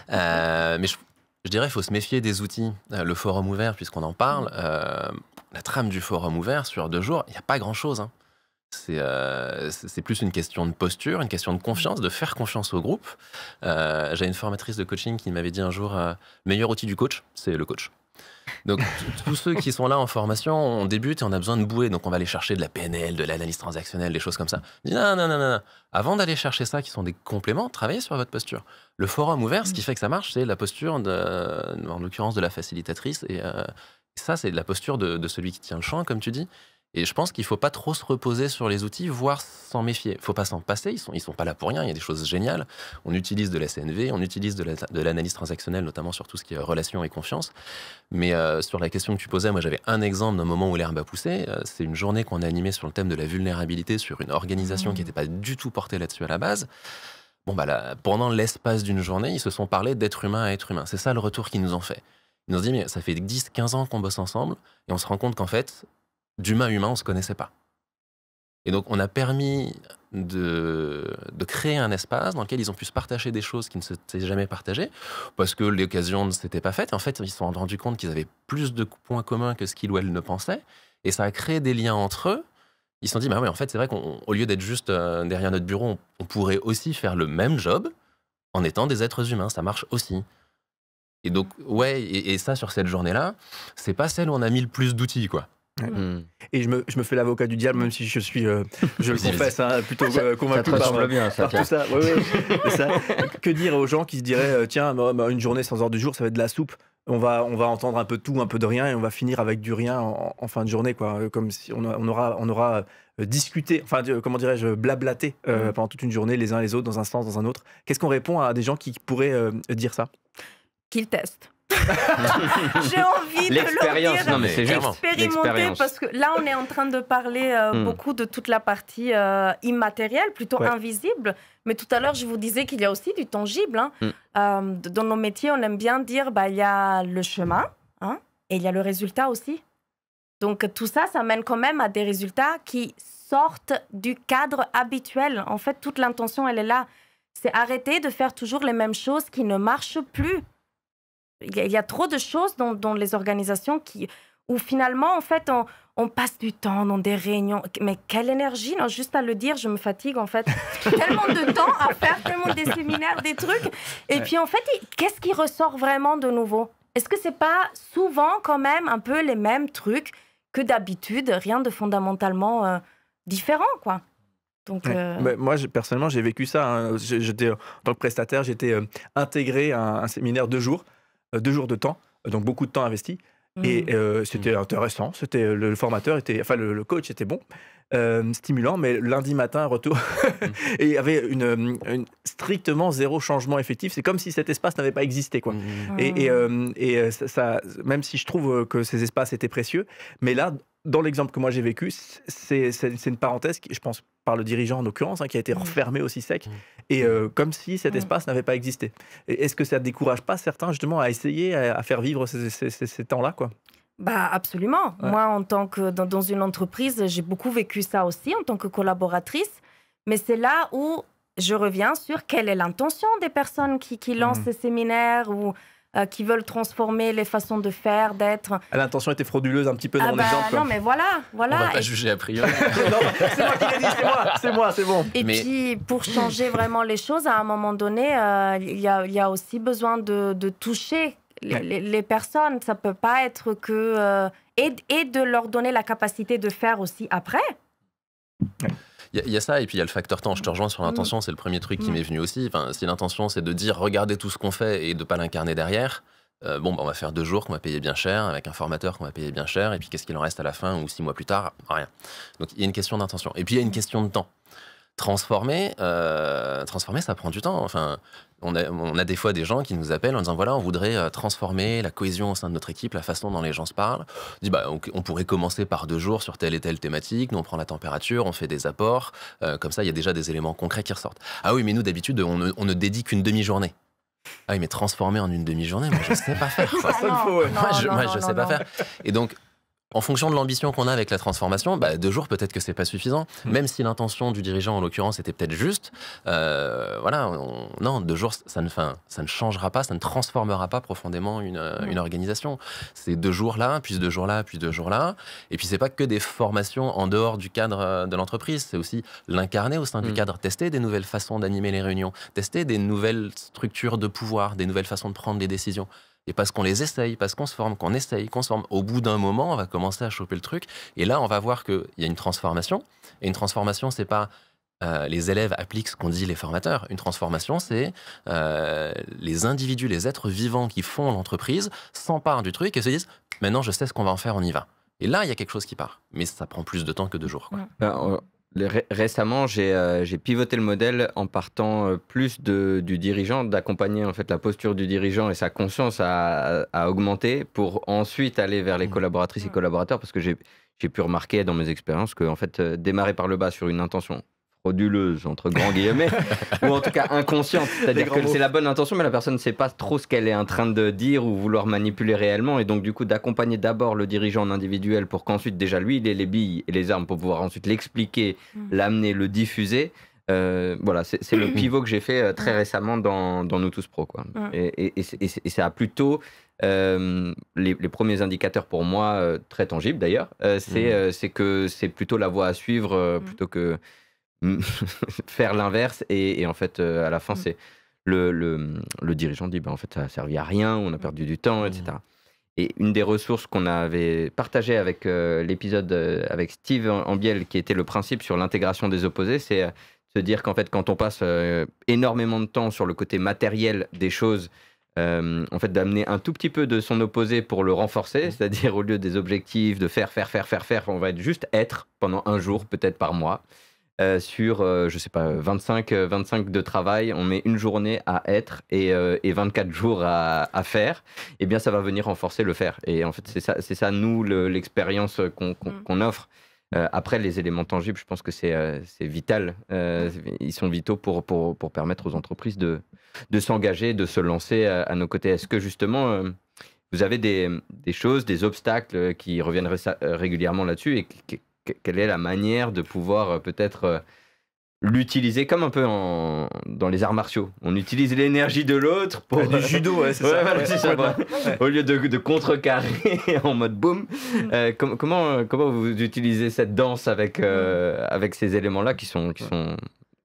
Mais je dirais qu'il faut se méfier des outils. Le forum ouvert, puisqu'on en parle, la trame du forum ouvert, sur 2 jours, il n'y a pas grand-chose, hein. C'est plus une question de posture, une question de confiance, de faire confiance au groupe. J'ai une formatrice de coaching qui m'avait dit un jour, le meilleur outil du coach, c'est le coach. Donc tous ceux qui sont là en formation, on débute et on a besoin de bouée, donc on va aller chercher de la PNL, de l'analyse transactionnelle, des choses comme ça. Je dis non. Avant d'aller chercher ça, qui sont des compléments, travaillez sur votre posture. Le forum ouvert, ce qui fait que ça marche, c'est la posture, en l'occurrence de la facilitatrice, et ça, c'est la posture de celui qui tient le champ, comme tu dis. Et je pense qu'il ne faut pas trop se reposer sur les outils, voire s'en méfier. Il ne faut pas s'en passer, ils sont pas là pour rien, il y a des choses géniales. On utilise de la CNV, on utilise de l'analyse transactionnelle, notamment sur tout ce qui est relation et confiance. Mais sur la question que tu posais, moi j'avais un exemple d'un moment où l'herbe a poussé. C'est une journée qu'on a animée sur le thème de la vulnérabilité, sur une organisation qui n'était pas du tout portée là-dessus à la base. Pendant l'espace d'une journée, ils se sont parlé d'être humain à être humain. C'est ça le retour qu'ils nous ont fait. Ils nous ont dit, mais ça fait 10-15 ans qu'on bosse ensemble, et on se rend compte qu'en fait, d'humain à humain, on ne se connaissait pas. Et donc, on a permis de créer un espace dans lequel ils ont pu se partager des choses qui ne s'étaient jamais partagées, parce que l'occasion ne s'était pas faite. Et en fait, ils se sont rendus compte qu'ils avaient plus de points communs que ce qu'ils ou elles ne pensaient. Et ça a créé des liens entre eux. Ils se sont dit, bah oui, en fait, c'est vrai qu'au lieu d'être juste derrière notre bureau, on pourrait aussi faire le même job en étant des êtres humains. Ça marche aussi. Et donc, ouais, et ça, sur cette journée-là, c'est pas celle où on a mis le plus d'outils, quoi. Ouais. Et je me fais l'avocat du diable, même si je suis, je le confesse, hein, plutôt convaincu par tout ça. Ça. Que dire aux gens qui se diraient, tiens, une journée sans ordre du jour, ça va être de la soupe. On va entendre un peu de tout, un peu de rien, et on va finir avec du rien en fin de journée, quoi. Comme si on aura discuté, enfin, comment dirais-je, blablaté pendant toute une journée, les uns les autres, dans un sens, dans un autre. Qu'est-ce qu'on répond à des gens qui pourraient dire ça? Qu'ils testent. J'ai envie de l'expérience, leur non mais c'est juste expérimenter, parce que là on est en train de parler beaucoup de toute la partie immatérielle, plutôt invisible, mais tout à l'heure je vous disais qu'il y a aussi du tangible, hein. Dans nos métiers on aime bien dire il y a le chemin, hein, et il y a le résultat aussi, donc tout ça, ça mène quand même à des résultats qui sortent du cadre habituel. En fait, toute l'intention elle est là, c'est arrêter de faire toujours les mêmes choses qui ne marchent plus. Il y a trop de choses dans les organisations où finalement, en fait, on passe du temps dans des réunions. Mais quelle énergie, non, juste à le dire, je me fatigue, en fait. Tellement de temps à faire, tellement des séminaires, des trucs. Et puis, en fait, qu'est-ce qui ressort vraiment de nouveau? Est-ce que c'est pas souvent, quand même, un peu les mêmes trucs que d'habitude, rien de fondamentalement différent, quoi. Donc, moi, personnellement, j'ai vécu ça. Hein. J'étais, en tant que prestataire, j'étais intégré à un séminaire 2 jours, 2 jours de temps, donc beaucoup de temps investi. Et c'était intéressant. C'était le formateur était, enfin le coach était bon, stimulant, mais lundi matin retour et il y avait strictement 0 changement effectif. C'est comme si cet espace n'avait pas existé, quoi. Et ça, même si je trouve que ces espaces étaient précieux, mais là, dans l'exemple que moi j'ai vécu, c'est une parenthèse qui, je pense, par le dirigeant en l'occurrence, hein, qui a été refermée aussi sec, et comme si cet espace n'avait pas existé. Est-ce que ça ne décourage pas certains justement à essayer à faire vivre ces temps-là, quoi? Bah absolument. Ouais. Moi, en tant que dans une entreprise, j'ai beaucoup vécu ça aussi en tant que collaboratrice. Mais c'est là où je reviens sur quelle est l'intention des personnes qui lancent ces séminaires ou qui veulent transformer les façons de faire, d'être. L'intention était frauduleuse un petit peu dans mon exemple, quoi. Non, mais voilà. On va pas juger a priori. Non, c'est moi qui l'ai dit, c'est moi, c'est bon. Et puis, pour changer vraiment les choses, à un moment donné, il y a aussi besoin de toucher les personnes. Ça peut pas être que... et de leur donner la capacité de faire aussi après. Il y a ça, et puis il y a le facteur temps. Je te rejoins sur l'intention, c'est le premier truc qui m'est venu aussi. Enfin, si l'intention, c'est de dire, regardez tout ce qu'on fait et de pas l'incarner derrière, on va faire 2 jours qu'on va payer bien cher, avec un formateur qu'on va payer bien cher, et puis qu'est-ce qu'il en reste à la fin, ou 6 mois plus tard? Rien. Donc il y a une question d'intention. Et puis il y a une question de temps. Transformer, ça prend du temps. Enfin, on a des fois des gens qui nous appellent en disant voilà, on voudrait transformer la cohésion au sein de notre équipe, la façon dont les gens se parlent. On dit on pourrait commencer par 2 jours sur telle et telle thématique. Nous, on prend la température, on fait des apports. Comme ça, il y a déjà des éléments concrets qui ressortent. Ah oui, mais nous, d'habitude, on ne dédie qu'une demi-journée. Ah oui, mais transformer en une demi-journée, moi, je sais pas faire. Moi, je sais pas faire. Et donc, en fonction de l'ambition qu'on a avec la transformation, 2 jours, peut-être que c'est pas suffisant. Même si l'intention du dirigeant, en l'occurrence, était peut-être juste, non, 2 jours, ça ne changera pas, ça ne transformera pas profondément une organisation. C'est 2 jours là, puis 2 jours là, puis 2 jours là. Et puis, c'est pas que des formations en dehors du cadre de l'entreprise, c'est aussi l'incarner au sein du cadre, tester des nouvelles façons d'animer les réunions, tester des nouvelles structures de pouvoir, des nouvelles façons de prendre les décisions. Et parce qu'on les essaye, parce qu'on se forme, qu'on essaye, qu'on se forme, au bout d'un moment, on va commencer à choper le truc. Et là, on va voir qu'il y a une transformation. Et une transformation, c'est pas les élèves appliquent ce qu'on dit les formateurs. Une transformation, c'est les individus, les êtres vivants qui font l'entreprise s'emparent du truc et se disent « Maintenant, je sais ce qu'on va en faire, on y va ». Et là, il y a quelque chose qui part. Mais ça prend plus de temps que 2 jours, quoi. Récemment, j'ai pivoté le modèle en partant plus du dirigeant, d'accompagner en fait la posture du dirigeant et sa conscience à augmenter pour ensuite aller vers les collaboratrices et collaborateurs, parce que j'ai pu remarquer dans mes expériences que en fait, démarrer par le bas sur une intention frauduleuse, entre grands guillemets, ou en tout cas inconsciente, c'est-à-dire que c'est la bonne intention, mais la personne ne sait pas trop ce qu'elle est en train de dire ou vouloir manipuler réellement, et donc du coup d'accompagner d'abord le dirigeant en individuel pour qu'ensuite déjà lui il ait les billes et les armes pour pouvoir ensuite l'expliquer, l'amener, le diffuser. Voilà, c'est le pivot que j'ai fait très récemment dans Nous Tous Pro, quoi. Et ça a plutôt les premiers indicateurs pour moi très tangibles d'ailleurs, c'est que c'est plutôt la voie à suivre plutôt que faire l'inverse, et en fait à la fin c'est le dirigeant dit en fait ça a servi à rien, on a perdu du temps, etc. Et une des ressources qu'on avait partagées avec l'épisode avec Steve Ambiel, qui était le principe sur l'intégration des opposés, c'est se dire qu'en fait quand on passe énormément de temps sur le côté matériel des choses, en fait d'amener un tout petit peu de son opposé pour le renforcer, c'est-à-dire au lieu des objectifs de faire, on va juste être pendant 1 jour peut-être par mois. Sur, je sais pas, 25 de travail, on met 1 journée à être et 24 jours à faire, et bien ça va venir renforcer le faire. Et en fait, c'est ça nous, l'expérience qu'on offre. Après, les éléments tangibles, je pense que c'est vital. Ils sont vitaux pour permettre aux entreprises de s'engager, de se lancer à nos côtés. Est-ce que justement, vous avez des choses, des obstacles qui reviennent régulièrement là-dessus, et quelle est la manière de pouvoir peut-être l'utiliser comme un peu dans les arts martiaux. On utilise l'énergie de l'autre pour... Du judo, ouais, c'est ça. Voilà, c'est ça, Ouais. Au lieu de contrecarrer en mode boum. Comment vous utilisez cette danse avec ces éléments-là qui sont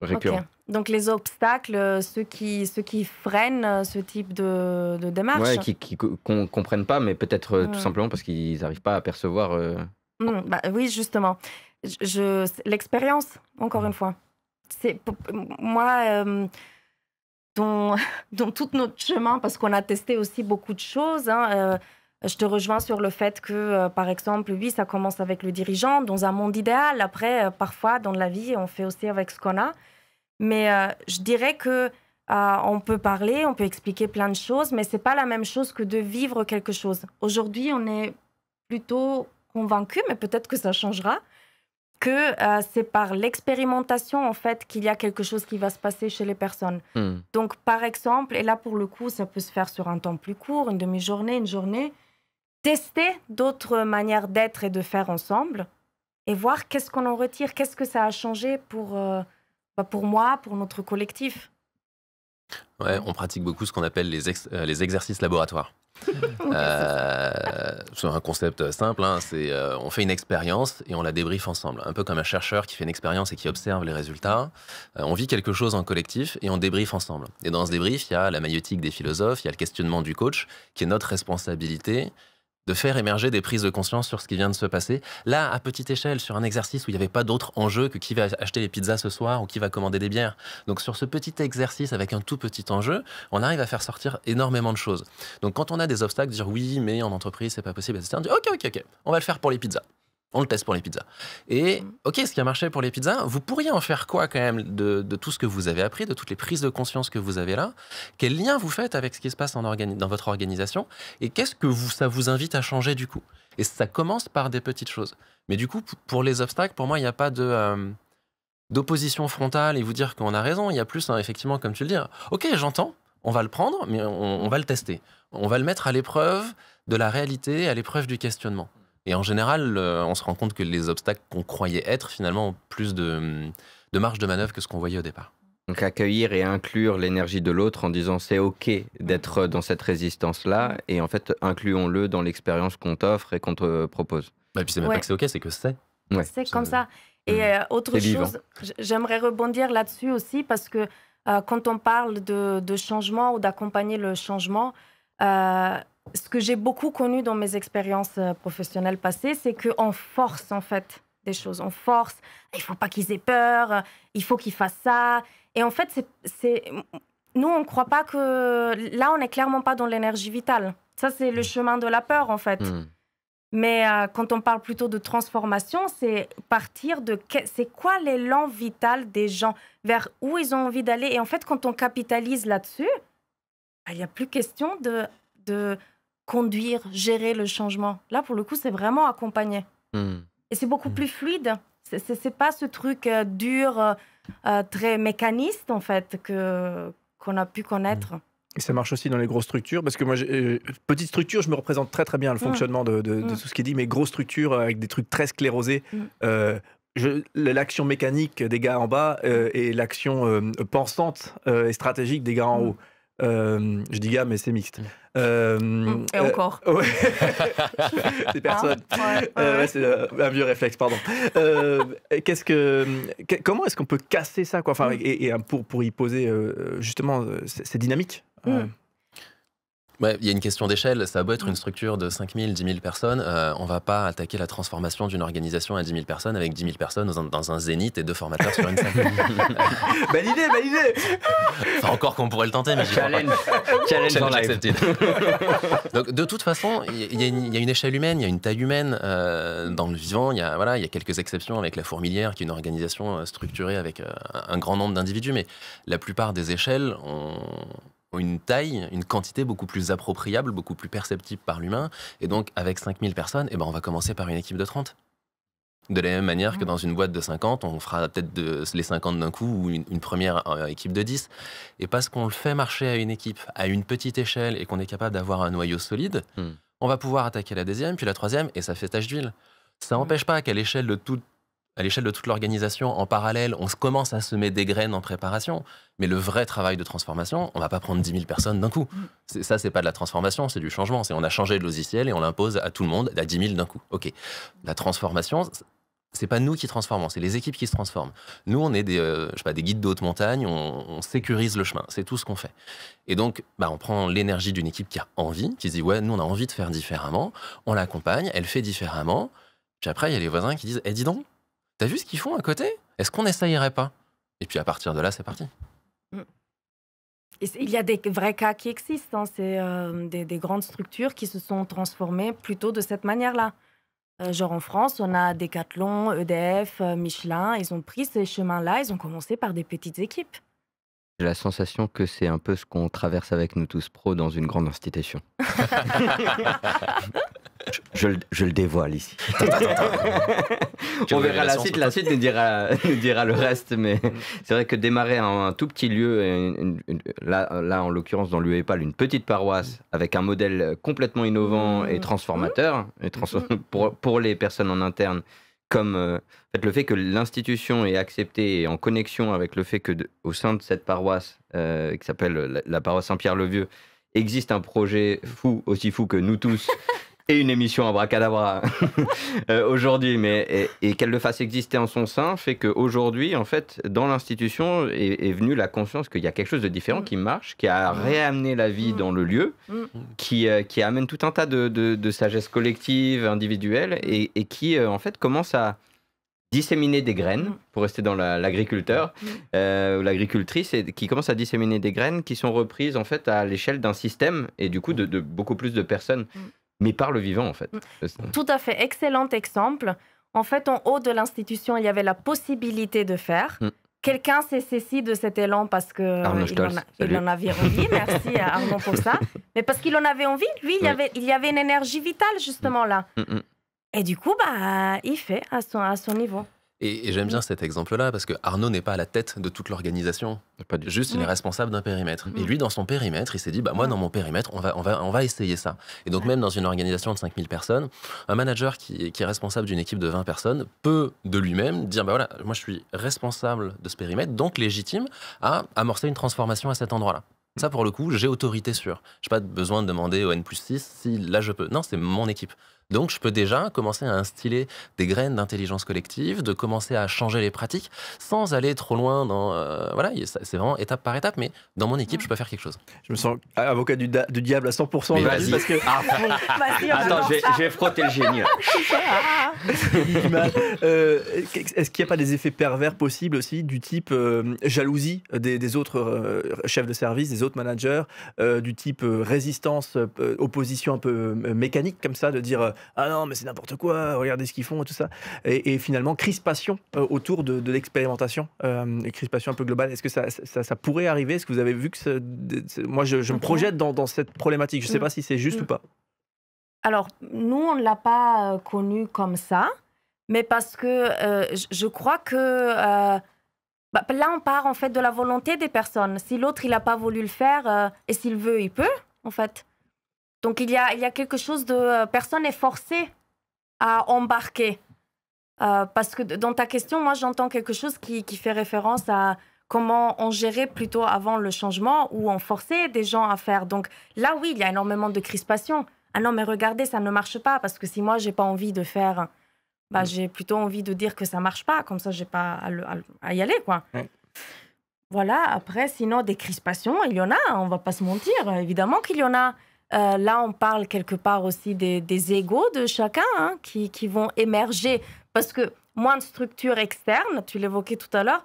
récurrents? Ok. Donc les obstacles, ceux qui freinent ce type de démarche. Ouais, qui comprennent pas, mais peut-être tout simplement parce qu'ils n'arrivent pas à percevoir. Oui, justement. L'expérience, encore une fois. C'est moi, dans tout notre chemin, parce qu'on a testé aussi beaucoup de choses, je te rejoins sur le fait que, par exemple, oui, ça commence avec le dirigeant, dans un monde idéal. Après, parfois, dans la vie, on fait aussi avec ce qu'on a. Mais je dirais que on peut parler, on peut expliquer plein de choses, mais c'est pas la même chose que de vivre quelque chose. Aujourd'hui, on est plutôt convaincus, mais peut-être que ça changera, que c'est par l'expérimentation, en fait, qu'il y a quelque chose qui va se passer chez les personnes. Donc, par exemple, et là, pour le coup, ça peut se faire sur un temps plus court, une demi-journée, une journée, tester d'autres manières d'être et de faire ensemble et voir qu'est-ce qu'on en retire, qu'est-ce que ça a changé pour moi, pour notre collectif. Ouais, on pratique beaucoup ce qu'on appelle les exercices laboratoires. C'est un concept simple, c'est on fait une expérience et on la débriefe ensemble. Un peu comme un chercheur qui fait une expérience et qui observe les résultats. On vit quelque chose en collectif et on débriefe ensemble. Et dans ce débrief, il y a la maïeutique des philosophes, il y a le questionnement du coach, qui est notre responsabilité de faire émerger des prises de conscience sur ce qui vient de se passer. Là, à petite échelle, sur un exercice où il n'y avait pas d'autre enjeu que qui va acheter les pizzas ce soir ou qui va commander des bières. Donc sur ce petit exercice avec un tout petit enjeu, on arrive à faire sortir énormément de choses. Donc quand on a des obstacles, dire oui, mais en entreprise, c'est pas possible, etc. On dit ok, on va le faire pour les pizzas. On le teste pour les pizzas. Et ok, ce qui a marché pour les pizzas, vous pourriez en faire quoi quand même de tout ce que vous avez appris, de toutes les prises de conscience que vous avez là? Quel lien vous faites avec ce qui se passe dans votre organisation? Et qu'est-ce que ça vous invite à changer du coup? Et ça commence par des petites choses. Mais du coup, pour les obstacles, pour moi, il n'y a pas d'opposition frontale et vous dire qu'on a raison. Il y a plus, effectivement, comme tu le dis, ok, j'entends, on va le prendre, mais on va le tester. On va le mettre à l'épreuve de la réalité, à l'épreuve du questionnement. Et en général, on se rend compte que les obstacles qu'on croyait être, finalement, ont plus de marge de manœuvre que ce qu'on voyait au départ. Donc accueillir et inclure l'énergie de l'autre en disant c'est ok d'être dans cette résistance-là et en fait incluons-le dans l'expérience qu'on t'offre et qu'on te propose. Et puis c'est même pas que c'est ok, c'est que c'est. Ouais. C'est comme ça. Et autre chose, j'aimerais rebondir là-dessus aussi parce que quand on parle de changement ou d'accompagner le changement, ce que j'ai beaucoup connu dans mes expériences professionnelles passées, c'est qu'on force en fait des choses. On force, il ne faut pas qu'ils aient peur, il faut qu'ils fassent ça. Et en fait, nous, on ne croit pas que... Là, on n'est clairement pas dans l'énergie vitale. Ça, c'est le chemin de la peur en fait. Mais quand on parle plutôt de transformation, c'est partir de... C'est quoi l'élan vital des gens? Vers où ils ont envie d'aller? Et en fait, quand on capitalise là-dessus, il n'y a plus question de conduire, gérer le changement. Là, pour le coup, c'est vraiment accompagner. Et c'est beaucoup plus fluide. C'est pas ce truc dur, très mécaniste, en fait, qu'on a pu connaître. Et ça marche aussi dans les grosses structures, parce que moi, petite structure, je me représente très très bien le fonctionnement de tout ce qui est dit, mais grosse structure avec des trucs très sclérosés. L'action mécanique des gars en bas et l'action pensante et stratégique des gars en haut. Je dis gars, mais c'est mixte. Et encore. Ouais. Des personnes. C'est un vieux réflexe, pardon. Comment est-ce qu'on peut casser ça, quoi, et pour y poser justement ces dynamiques Il y a une question d'échelle. Ça a beau être une structure de 5 000, 10 000 personnes, on ne va pas attaquer la transformation d'une organisation à 10 000 personnes avec 10 000 personnes dans un zénith et 2 formateurs sur une salle. Belle idée. Enfin, encore qu'on pourrait le tenter, mais challenge en live. accepted. Donc, de toute façon, il y a une échelle humaine, il y a une taille humaine dans le vivant. Il y a quelques exceptions avec la fourmilière, qui est une organisation structurée avec un grand nombre d'individus, mais la plupart des échelles ont une taille, une quantité beaucoup plus appropriable, beaucoup plus perceptible par l'humain. Et donc, avec 5000 personnes, on va commencer par une équipe de 30. De la même manière que dans une boîte de 50, on fera peut-être les 50 d'un coup ou une première équipe de 10. Et parce qu'on le fait marcher à une équipe, à une petite échelle, et qu'on est capable d'avoir un noyau solide, on va pouvoir attaquer la deuxième, puis la troisième, et ça fait tache d'huile. Ça n'empêche pas qu'à l'échelle de toute à l'échelle de toute l'organisation, en parallèle, on commence à semer des graines en préparation. Mais le vrai travail de transformation, on ne va pas prendre 10 000 personnes d'un coup. Ça, c'est pas de la transformation, c'est du changement. On a changé de logiciel et on l'impose à tout le monde, à 10 000 d'un coup. OK. La transformation, c'est pas nous qui transformons, c'est les équipes qui se transforment. Nous, on est des guides de haute montagne, on sécurise le chemin. C'est tout ce qu'on fait. Et donc, on prend l'énergie d'une équipe qui a envie, qui se dit, ouais, nous, on a envie de faire différemment. On l'accompagne, elle fait différemment. Puis après, il y a les voisins qui disent, dis donc, t'as vu ce qu'ils font à côté? Est-ce qu'on n'essayerait pas? Et puis à partir de là, c'est parti. Il y a des vrais cas qui existent. C'est des grandes structures qui se sont transformées plutôt de cette manière-là. Genre en France, on a Decathlon, EDF, Michelin. Ils ont pris ces chemins-là. Ils ont commencé par des petites équipes. J'ai la sensation que c'est un peu ce qu'on traverse avec nous tous pros dans une grande institution. Je le dévoile ici. On verra la suite nous dira le reste, mais c'est vrai que démarrer un tout petit lieu, là en l'occurrence dans l'UEPAL, une petite paroisse avec un modèle complètement innovant et transformateur, pour les personnes en interne, comme en fait, le fait que l'institution est acceptée et en connexion avec le fait que au sein de cette paroisse, qui s'appelle la paroisse Saint-Pierre-le-Vieux, existe un projet fou, aussi fou que nous tous, et une émission Abracadabra aujourd'hui, et qu'elle le fasse exister en son sein, fait qu'aujourd'hui, en fait, dans l'institution est venue la conscience qu'il y a quelque chose de différent qui marche, qui a réamené la vie dans le lieu, qui amène tout un tas de sagesse collective, individuelle, et qui, en fait, commence à disséminer des graines, pour rester dans l'agriculteur ou l'agricultrice, et qui commence à disséminer des graines qui sont reprises, en fait, à l'échelle d'un système, et du coup, de beaucoup plus de personnes. Mais par le vivant, en fait. Tout à fait. Excellent exemple. En fait, en haut de l'institution, il y avait la possibilité de faire. Quelqu'un s'est saisi de cet élan parce qu'il en avait envie. Merci à Arnaud pour ça. Mais parce qu'il en avait envie, lui, il y avait une énergie vitale, justement, là. Et du coup, il fait à son niveau. Et j'aime bien cet exemple-là parce que Arnaud n'est pas à la tête de toute l'organisation. Juste, il est responsable d'un périmètre. Et lui, dans son périmètre, il s'est dit, moi, dans mon périmètre, on va essayer ça. Et donc, même dans une organisation de 5000 personnes, un manager qui est responsable d'une équipe de 20 personnes peut de lui-même dire, voilà, moi, je suis responsable de ce périmètre, donc légitime à amorcer une transformation à cet endroit-là. Ça, pour le coup, j'ai autorité sur. Je n'ai pas besoin de demander au N+6 si là, je peux. Non, c'est mon équipe. Donc, je peux déjà commencer à instiller des graines d'intelligence collective, de commencer à changer les pratiques sans aller trop loin dans... voilà, c'est vraiment étape par étape, mais dans mon équipe, je peux faire quelque chose. Je me sens avocat du diable à 100%. Mais vas-y. Parce que... Attends, j'ai frotté le génie. Est-ce qu'il n'y a pas des effets pervers possibles aussi, du type jalousie des autres chefs de service, des autres managers, du type résistance, opposition un peu mécanique comme ça, de dire ah non mais c'est n'importe quoi, regardez ce qu'ils font et tout ça, et finalement crispation autour de l'expérimentation, crispation un peu globale. Est-ce que ça pourrait arriver? Est-ce que vous avez vu que moi je me projette dans cette problématique, je ne sais pas si c'est juste ou pas. Alors nous on ne l'a pas connu comme ça, mais parce que je crois que là on part en fait de la volonté des personnes. Si l'autre il n'a pas voulu le faire et s'il veut il peut en fait. Donc, il y a quelque chose de... personne n'est forcé à embarquer. Parce que dans ta question, moi, j'entends quelque chose qui fait référence à comment on gérait plutôt avant le changement, où on forçait des gens à faire. Donc là, oui, il y a énormément de crispation. Ah non, mais regardez, ça ne marche pas. Parce que si moi, je n'ai pas envie de faire... j'ai plutôt envie de dire que ça ne marche pas. Comme ça, je n'ai pas à y aller, quoi. Voilà, après, sinon, des crispations, il y en a. On ne va pas se mentir. Évidemment qu'il y en a. Là, on parle quelque part aussi des égos de chacun qui vont émerger. Parce que moins de structures externes, tu l'évoquais tout à l'heure,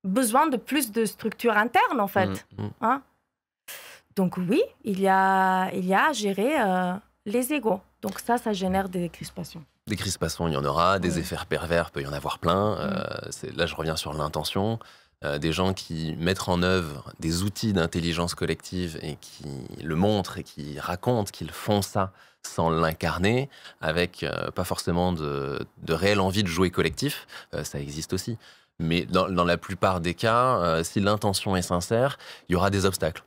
besoin de plus de structures internes, en fait. Donc oui, il y a à gérer les égos. Donc ça génère des crispations. Des crispations, il y en aura. Des effets pervers, peut y en avoir plein. Là, je reviens sur l'intention. Des gens qui mettent en œuvre des outils d'intelligence collective et qui le montrent et qui racontent qu'ils font ça sans l'incarner, avec pas forcément de réelle envie de jouer collectif, ça existe aussi. Mais dans la plupart des cas, si l'intention est sincère, il y aura des obstacles.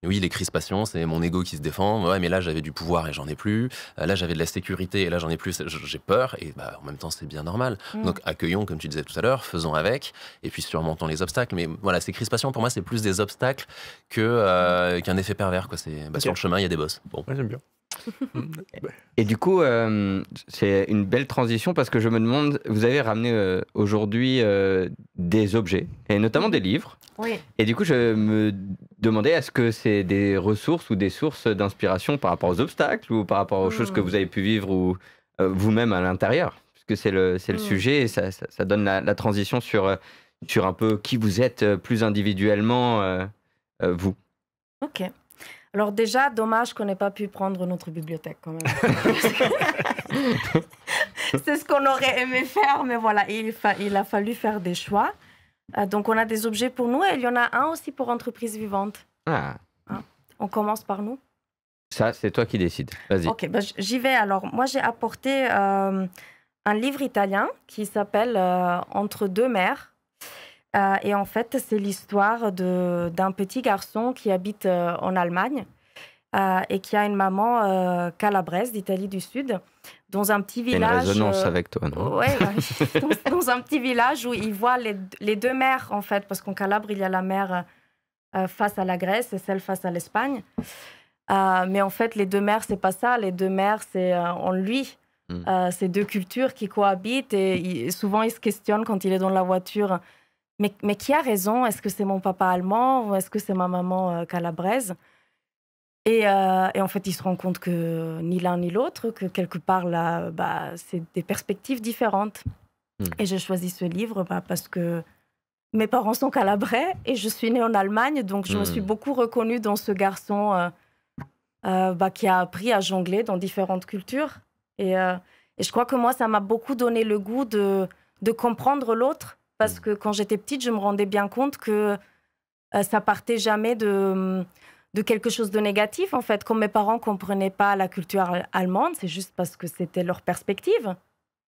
Oui, les crispations, c'est mon ego qui se défend. Ouais, mais là, j'avais du pouvoir et j'en ai plus. Là, j'avais de la sécurité et là, j'en ai plus. J'ai peur. Et bah, en même temps, c'est bien normal. Donc, accueillons, comme tu disais tout à l'heure, faisons avec. Et puis, surmontons les obstacles. Mais voilà, ces crispations, pour moi, c'est plus des obstacles qu'un effet pervers, quoi. Sur le chemin, il y a des bosses. Bon. Ouais, j'aime bien. Et du coup, c'est une belle transition parce que je me demande, vous avez ramené aujourd'hui des objets, et notamment des livres. Oui. Et du coup, je me demandais, est-ce que c'est des ressources ou des sources d'inspiration par rapport aux obstacles ou par rapport aux choses que vous avez pu vivre ou vous-même à l'intérieur? Parce que c'est le sujet et ça donne la transition sur un peu qui vous êtes plus individuellement, vous. Ok. Alors déjà, dommage qu'on n'ait pas pu prendre notre bibliothèque quand même. C'est ce qu'on aurait aimé faire, mais voilà, il a fallu faire des choix. Donc on a des objets pour nous et il y en a un aussi pour Entreprise Vivante. Ah. On commence par nous. Ça, c'est toi qui décides. Vas-y. Ok, j'y vais alors. Moi, j'ai apporté un livre italien qui s'appelle Entre deux mers. Et en fait, c'est l'histoire d'un petit garçon qui habite en Allemagne et qui a une maman calabraise d'Italie du Sud, dans un petit village. Il y a une résonance avec toi, non? Oui, dans un petit village où il voit les deux mers, en fait, parce qu'en Calabre, il y a la mer face à la Grèce et celle face à l'Espagne. Mais en fait, les deux mers, c'est pas ça. Les deux mers, c'est en lui. C'est deux cultures qui cohabitent et souvent, il se questionne quand il est dans la voiture. Mais qui a raison? Est-ce que c'est mon papa allemand ou est-ce que c'est ma maman calabraise? Et en fait, il se rend compte que ni l'un ni l'autre, que quelque part, là, c'est des perspectives différentes. Et j'ai choisi ce livre parce que mes parents sont calabrais et je suis née en Allemagne, donc je me suis beaucoup reconnue dans ce garçon qui a appris à jongler dans différentes cultures. Et je crois que moi, ça m'a beaucoup donné le goût de comprendre l'autre. Parce que quand j'étais petite, je me rendais bien compte que ça partait jamais de quelque chose de négatif, en fait. Comme mes parents ne comprenaient pas la culture allemande, c'est juste parce que c'était leur perspective.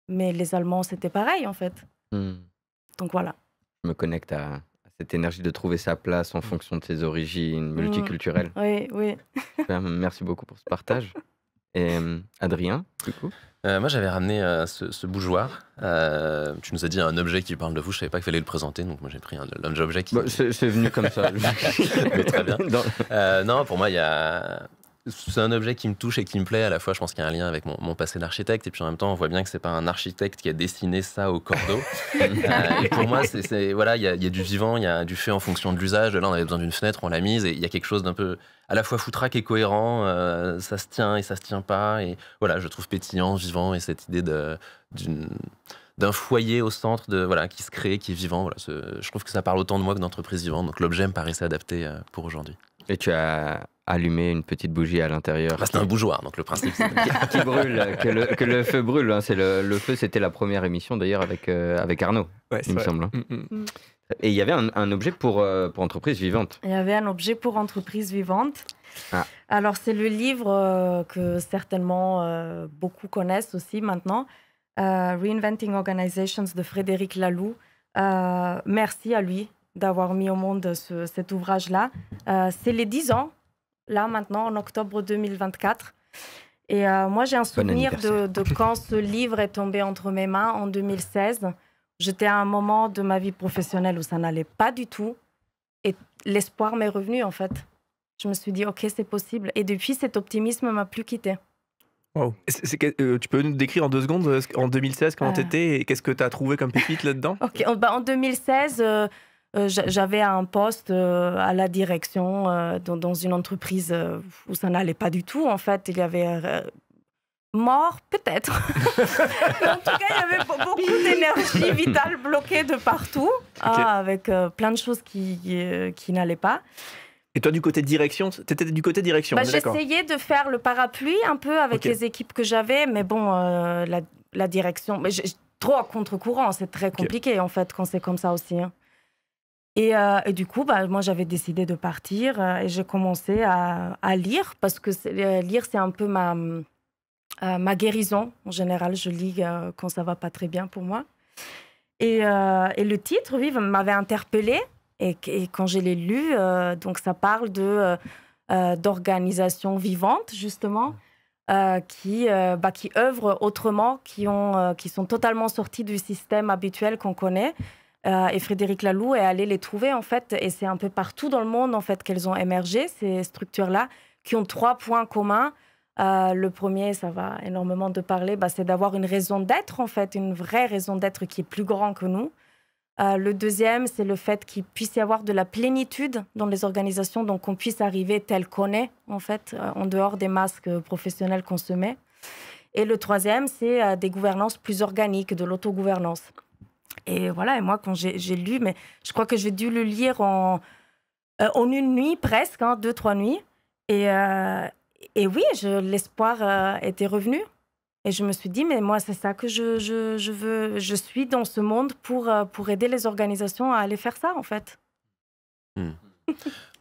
Mais les Allemands, c'était pareil, en fait. Donc voilà. Je me connecte à cette énergie de trouver sa place en fonction de ses origines multiculturelles. Oui, oui. Merci beaucoup pour ce partage. Et Adrien, du coup? Moi, j'avais ramené ce bougeoir. Tu nous as dit un objet qui parle de vous. Je ne savais pas qu'il fallait le présenter, donc moi j'ai pris un objet qui. C'est venu comme ça. Mais très bien. Non, pour moi, c'est un objet qui me touche et qui me plaît. À la fois, je pense qu'il y a un lien avec mon passé d'architecte. Et puis en même temps, on voit bien que c'est pas un architecte qui a dessiné ça au cordeau. Et pour moi, voilà, il y a du vivant, il y a du fait en fonction de l'usage. Là, on avait besoin d'une fenêtre, on l'a mise. Et il y a quelque chose d'un peu à la fois foutraque et cohérent. Ça se tient et ça se tient pas. Et voilà, je trouve pétillant, vivant. Et cette idée d'un foyer au centre qui se crée, qui est vivant. Voilà, je trouve que ça parle autant de moi que d'entreprise vivante. Donc l'objet me paraissait adapté pour aujourd'hui. Et tu as allumé une petite bougie à l'intérieur. C'est un bougeoir, donc le principe c'est qui brûle, que le feu brûle. Hein. Le feu, c'était la première émission d'ailleurs avec Arnaud, il me semble. Et il y avait un objet pour Entreprise Vivante. Il y avait un objet pour Entreprise Vivante. Alors c'est le livre que certainement beaucoup connaissent aussi maintenant, Reinventing Organizations de Frédéric Laloux. Merci à lui d'avoir mis au monde cet ouvrage-là. C'est les 10 ans, là maintenant, en octobre 2024. Et moi, j'ai un souvenir de quand ce livre est tombé entre mes mains en 2016. J'étais à un moment de ma vie professionnelle où ça n'allait pas du tout. Et l'espoir m'est revenu, en fait. Je me suis dit, OK, c'est possible. Et depuis, cet optimisme ne m'a plus quittée. Wow. Tu peux nous décrire en 2 secondes, en 2016, comment t'étais et qu'est-ce que tu as trouvé comme pépite là-dedans? OK, en 2016... j'avais un poste à la direction dans une entreprise où ça n'allait pas du tout. En fait, il y avait mort, peut-être. En tout cas, il y avait beaucoup d'énergie vitale bloquée de partout, avec plein de choses qui n'allaient pas. Et toi, du côté direction, tu étais du côté direction, j'essayais de faire le parapluie un peu avec les équipes que j'avais, mais bon, la direction... trop à contre-courant, c'est très compliqué, en fait, quand c'est comme ça aussi, hein. Et du coup, moi, j'avais décidé de partir et j'ai commencé à lire parce que lire, c'est un peu ma guérison. En général, je lis quand ça va pas très bien pour moi. Et le titre, oui, m'avait interpellée. Et quand je l'ai lu, donc ça parle de d'organisations vivantes, justement, qui œuvrent autrement, qui sont totalement sorties du système habituel qu'on connaît. Et Frédéric Laloux est allé les trouver, en fait, et c'est un peu partout dans le monde, en fait, qu'elles ont émergé, ces structures-là, qui ont 3 points communs. Le premier, ça va énormément de parler, c'est d'avoir une raison d'être, en fait, une vraie raison d'être qui est plus grande que nous. Le deuxième, c'est le fait qu'il puisse y avoir de la plénitude dans les organisations, donc qu'on puisse arriver tel qu'on est, en fait, en dehors des masques professionnels qu'on se met. Et le troisième, c'est des gouvernances plus organiques, de l'autogouvernance. Et voilà, et moi, quand j'ai lu, mais je crois que j'ai dû le lire en une nuit presque, 2-3 nuits. Et oui, l'espoir était revenu. Et je me suis dit, mais moi, c'est ça que je veux. Je suis dans ce monde pour aider les organisations à aller faire ça, en fait.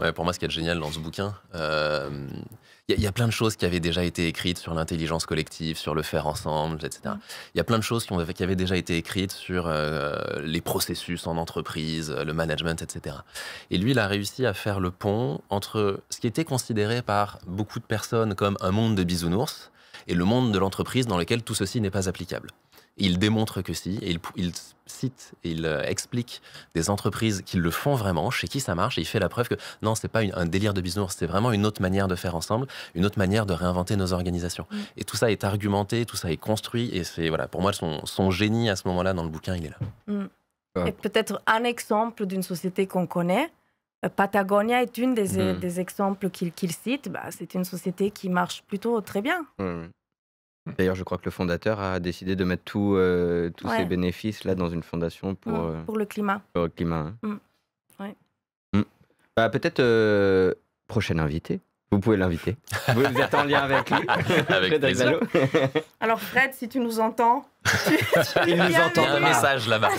Ouais, pour moi, ce qui est génial dans ce bouquin, il y a plein de choses qui avaient déjà été écrites sur l'intelligence collective, sur le faire ensemble, etc. Il y a plein de choses qui avaient déjà été écrites sur les processus en entreprise, le management, etc. Et lui, il a réussi à faire le pont entre ce qui était considéré par beaucoup de personnes comme un monde de bisounours et le monde de l'entreprise dans lequel tout ceci n'est pas applicable. Et il démontre que si, et il cite et il explique des entreprises qui le font vraiment, chez qui ça marche, et il fait la preuve que non, c'est pas un délire de bisounours, c'est vraiment une autre manière de faire ensemble, une autre manière de réinventer nos organisations. Et tout ça est argumenté, tout ça est construit, et c'est, voilà, pour moi, son génie à ce moment-là dans le bouquin, il est là. Et peut-être un exemple d'une société qu'on connaît, Patagonia est une des exemples qu'il cite. C'est une société qui marche plutôt très bien. D'ailleurs, je crois que le fondateur a décidé de mettre tous ses bénéfices là dans une fondation pour le climat. Pour le climat. Ouais. Peut-être prochain invité. Vous pouvez l'inviter. Vous êtes en lien avec lui. Avec Fred plaisir. Alors Fred, si tu nous entends, Il nous entend. Il y a un message là-bas.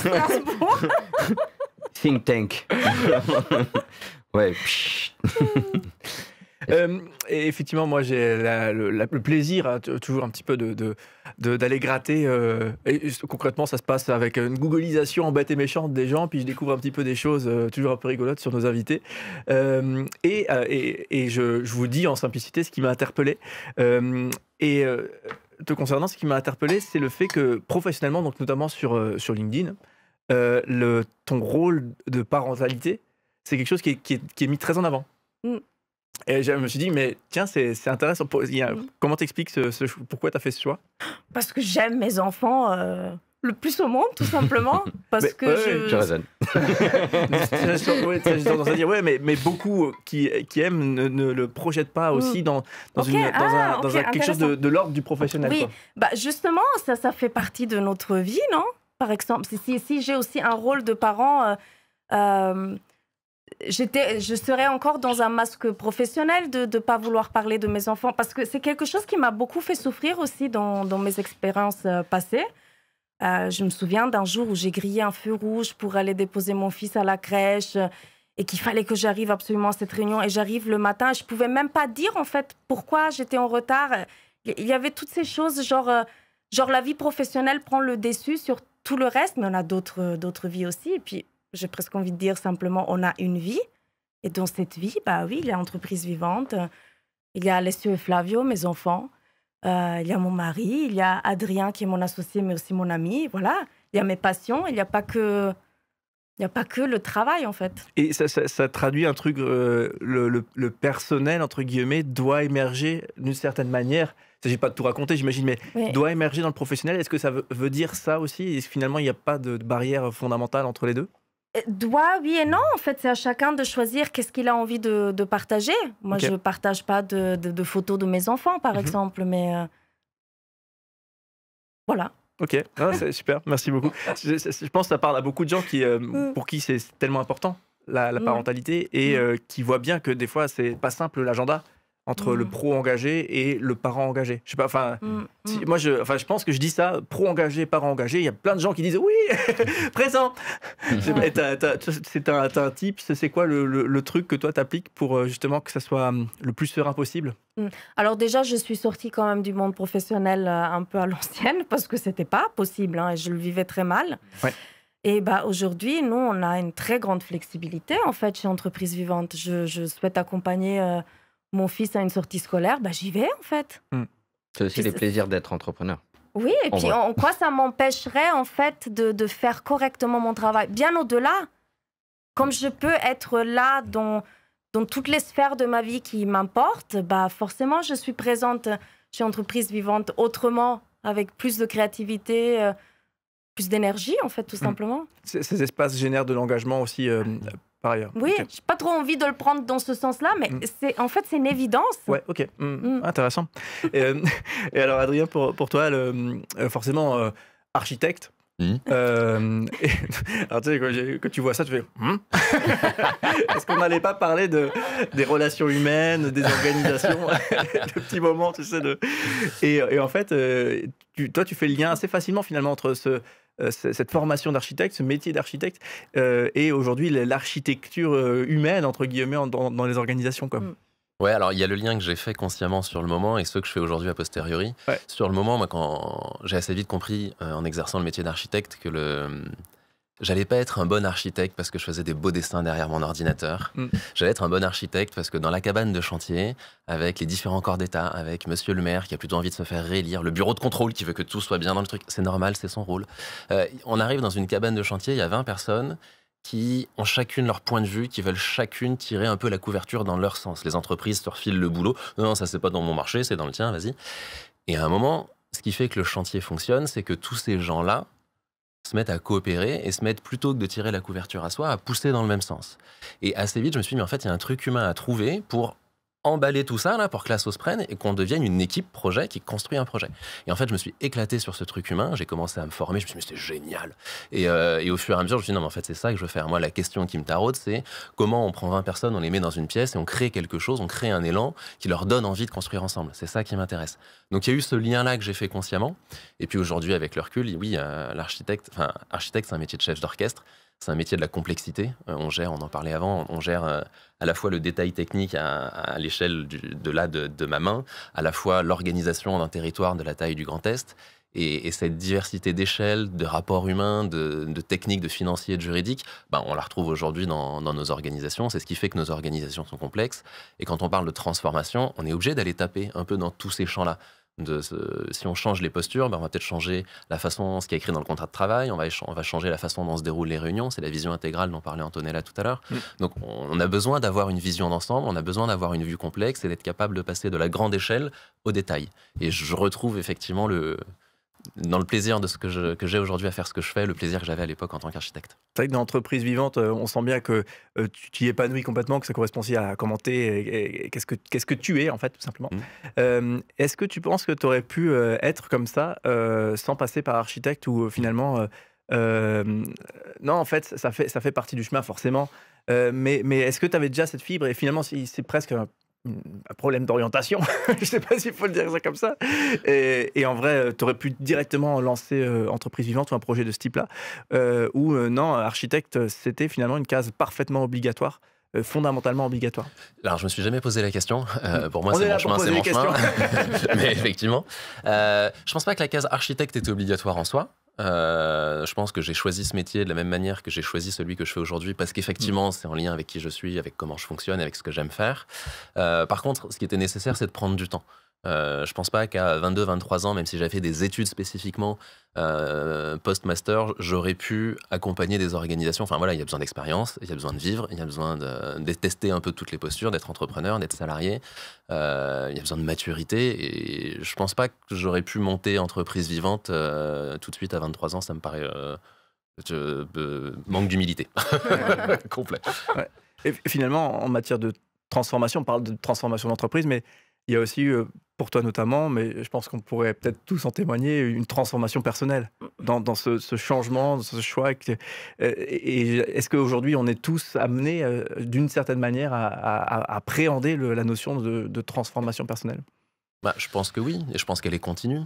Think tank. Ouais. Et effectivement, moi, j'ai le plaisir toujours un petit peu d'aller gratter. Et concrètement, ça se passe avec une googlisation en bête et méchante des gens, puis je découvre un petit peu des choses toujours un peu rigolotes sur nos invités. Et je vous dis en simplicité ce qui m'a interpellé. Te concernant, ce qui m'a interpellé, c'est le fait que professionnellement, donc notamment sur LinkedIn, ton rôle de parentalité, c'est quelque chose qui est mis très en avant. Et je me suis dit, mais tiens, c'est intéressant. Comment t'expliques pourquoi tu as fait ce choix? Parce que j'aime mes enfants le plus au monde, tout simplement. Parce que je raisonne. J'ai tendance à dire, mais beaucoup qui aiment ne le projettent pas aussi dans quelque chose de l'ordre du professionnel. Oui, justement, ça fait partie de notre vie, non? Par exemple, si j'ai aussi un rôle de parent... je serais encore dans un masque professionnel de ne pas vouloir parler de mes enfants, parce que c'est quelque chose qui m'a beaucoup fait souffrir aussi dans mes expériences passées. Je me souviens d'un jour où j'ai grillé un feu rouge pour aller déposer mon fils à la crèche et qu'il fallait que j'arrive absolument à cette réunion, et j'arrive le matin et je ne pouvais même pas dire en fait pourquoi j'étais en retard. Il y avait toutes ces choses, genre la vie professionnelle prend le dessus sur tout le reste, mais on a d'autres vies aussi, et puis j'ai presque envie de dire simplement, on a une vie. Et dans cette vie, oui, il y a l'entreprise vivante, il y a Alessio et Flavio, mes enfants, il y a mon mari, il y a Adrien qui est mon associé, mais aussi mon ami. Voilà, il y a mes passions, il n'y a pas que le travail, en fait. Et ça traduit un truc, le personnel, entre guillemets, doit émerger d'une certaine manière. Il ne s'agit pas de tout raconter, j'imagine, mais doit émerger dans le professionnel. Est-ce que ça veut dire ça aussi? Est-ce que finalement, il n'y a pas de barrière fondamentale entre les deux? Doit, oui et non. En fait, c'est à chacun de choisir qu'est-ce qu'il a envie de partager. Moi, je ne partage pas de photos de mes enfants, par exemple, mais voilà. Ok, c'est super, merci beaucoup. Je pense que ça parle à beaucoup de gens pour qui c'est tellement important, la parentalité, et qui voient bien que des fois, c'est pas simple l'agenda entre le pro engagé et le parent engagé. Je sais pas, moi, je pense que je dis ça, pro engagé, parent engagé. Il y a plein de gens qui disent oui, présent. T'as un tip, c'est quoi le truc que toi t'appliques pour justement que ça soit le plus serein possible? Alors déjà, je suis sortie quand même du monde professionnel un peu à l'ancienne parce que c'était pas possible, et je le vivais très mal. Ouais. Et aujourd'hui, nous, on a une très grande flexibilité en fait chez Entreprise Vivante. Je souhaite accompagner mon fils a une sortie scolaire, bah, j'y vais en fait. C'est aussi les plaisirs d'être entrepreneur. Oui, et puis en quoi ça m'empêcherait en fait de faire correctement mon travail? Bien au-delà, comme je peux être là dans toutes les sphères de ma vie qui m'importent, bah forcément je suis présente chez Entreprise Vivante autrement, avec plus de créativité, plus d'énergie en fait, tout simplement. Ces espaces génèrent de l'engagement aussi par ailleurs. Oui, Ok. j'ai pas trop envie de le prendre dans ce sens-là, mais en fait c'est une évidence. Ouais, ok. Intéressant. Et alors, Adrien, pour toi, forcément, architecte. Alors, tu sais, quand tu vois ça, tu fais est-ce qu'on n'allait pas parler des relations humaines, des organisations, de petits moments, tu sais. Et en fait, toi, tu fais le lien assez facilement finalement entre cette formation d'architecte, ce métier d'architecte, et aujourd'hui l'architecture humaine, entre guillemets, dans les organisations, quoi. Ouais, alors il y a le lien que j'ai fait consciemment sur le moment et ceux que je fais aujourd'hui a posteriori. Ouais. Sur le moment, moi, quand j'ai assez vite compris, en exerçant le métier d'architecte, que j'allais pas être un bon architecte parce que je faisais des beaux dessins derrière mon ordinateur. J'allais être un bon architecte parce que dans la cabane de chantier, avec les différents corps d'État, avec monsieur le maire qui a plutôt envie de se faire réélire, le bureau de contrôle qui veut que tout soit bien dans le truc, c'est normal, c'est son rôle. On arrive dans une cabane de chantier, il y a 20 personnes qui ont chacune leur point de vue, qui veulent chacune tirer un peu la couverture dans leur sens. Les entreprises se refilent le boulot. Non, ça c'est pas dans mon marché, c'est dans le tien, vas-y. Et à un moment, ce qui fait que le chantier fonctionne, c'est que tous ces gens-là se mettent à coopérer et se mettent, plutôt que de tirer la couverture à soi, à pousser dans le même sens. Et assez vite, je me suis dit, mais en fait, il y a un truc humain à trouver pour emballer tout ça là, pour que la sauce prenne et qu'on devienne une équipe projet qui construit un projet. Et en fait, je me suis éclaté sur ce truc humain, j'ai commencé à me former, je me suis dit, mais c'était génial. Et au fur et à mesure, je me suis dit, non, mais en fait, c'est ça que je veux faire. Moi, la question qui me taraude, c'est comment on prend 20 personnes, on les met dans une pièce et on crée quelque chose, on crée un élan qui leur donne envie de construire ensemble. C'est ça qui m'intéresse. Donc, il y a eu ce lien-là que j'ai fait consciemment. Et puis aujourd'hui, avec le recul, oui, architecte, c'est un métier de chef d'orchestre. C'est un métier de la complexité. On en parlait avant, on gère à la fois le détail technique à l'échelle de ma main, à la fois l'organisation d'un territoire de la taille du Grand Est. Et cette diversité d'échelles, de rapports humains, de techniques, de financiers, de juridiques, on la retrouve aujourd'hui dans nos organisations. C'est ce qui fait que nos organisations sont complexes. Et quand on parle de transformation, on est obligé d'aller taper un peu dans tous ces champs-là. Si on change les postures, on va peut-être changer la façon, ce qui est écrit dans le contrat de travail, on va changer la façon dont se déroulent les réunions, c'est la vision intégrale dont parlait Antonella tout à l'heure. Donc on a besoin d'avoir une vision d'ensemble, on a besoin d'avoir une vue complexe et d'être capable de passer de la grande échelle au détail. Et je retrouve effectivement dans le plaisir de que j'ai aujourd'hui à faire ce que je fais, le plaisir que j'avais à l'époque en tant qu'architecte. C'est vrai que dans l'entreprise vivante, on sent bien que tu t'y épanouis complètement, que ça correspond aussi à commenter et qu'est-ce que tu es, en fait, tout simplement. Est-ce que tu penses que tu aurais pu être comme ça sans passer par architecte ou finalement... non, en fait, ça fait partie du chemin, forcément. Mais est-ce que tu avais déjà cette fibre et finalement, c'est presque un problème d'orientation, je ne sais pas s'il faut le dire ça comme ça, et en vrai, tu aurais pu directement lancer Entreprise Vivante ou un projet de ce type-là, ou non, architecte, c'était finalement une case parfement obligatoire, fondamentalement obligatoire. Alors, je me suis jamais posé la question. Pour moi, On c'est est mon là pour chemin, c'est poser mon les chemin. Mais effectivement, je pense pas que la case architecte était obligatoire en soi. Je pense que j'ai choisi ce métier de la même manière que j'ai choisi celui que je fais aujourd'hui parce qu'effectivement, c'est en lien avec qui je suis, avec comment je fonctionne, avec ce que j'aime faire. Par contre, ce qui était nécessaire, c'est de prendre du temps. Je pense pas qu'à 22, 23 ans, même si j'avais fait des études spécifiquement post-master, j'aurais pu accompagner des organisations. Enfin voilà, il y a besoin d'expérience, il y a besoin de vivre, il y a besoin de tester un peu toutes les postures, d'être entrepreneur, d'être salarié. Il y a besoin de maturité et je pense pas que j'aurais pu monter Entreprise Vivante tout de suite à 23 ans. Ça me paraît manque d'humilité complet. Ouais. Et finalement, en matière de transformation, on parle de transformation d'entreprise, mais il y a aussi, pour toi notamment, mais je pense qu'on pourrait peut-être tous en témoigner, une transformation personnelle dans ce changement, dans ce choix. Et est-ce qu'aujourd'hui, on est tous amenés, d'une certaine manière, à appréhender la notion de transformation personnelle ? Je pense que oui, et je pense qu'elle est continue.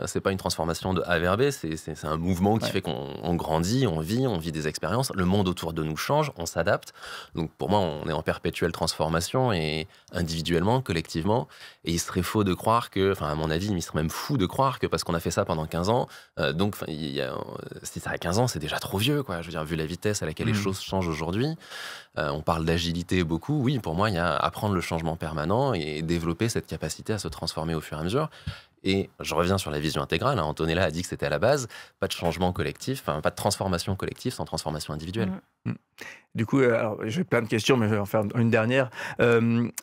C'est pas une transformation de A vers B, c'est un mouvement qui fait qu'on grandit, on vit des expériences. Le monde autour de nous change, on s'adapte. Donc pour moi, on est en perpétuelle transformation, et individuellement, collectivement. Et il serait faux de croire que, enfin à mon avis, il serait même fou de croire que parce qu'on a fait ça pendant 15 ans, si ça a 15 ans, c'est déjà trop vieux, quoi. Je veux dire, vu la vitesse à laquelle les choses changent aujourd'hui. On parle d'agilité beaucoup. Oui, pour moi, il y a apprendre le changement permanent et développer cette capacité à se transformer au fur et à mesure. Et je reviens sur la vision intégrale. Antonella a dit que c'était à la base. Pas de changement collectif, pas de transformation collective sans transformation individuelle. Du coup, alors, j'ai plein de questions, mais je vais en faire une dernière.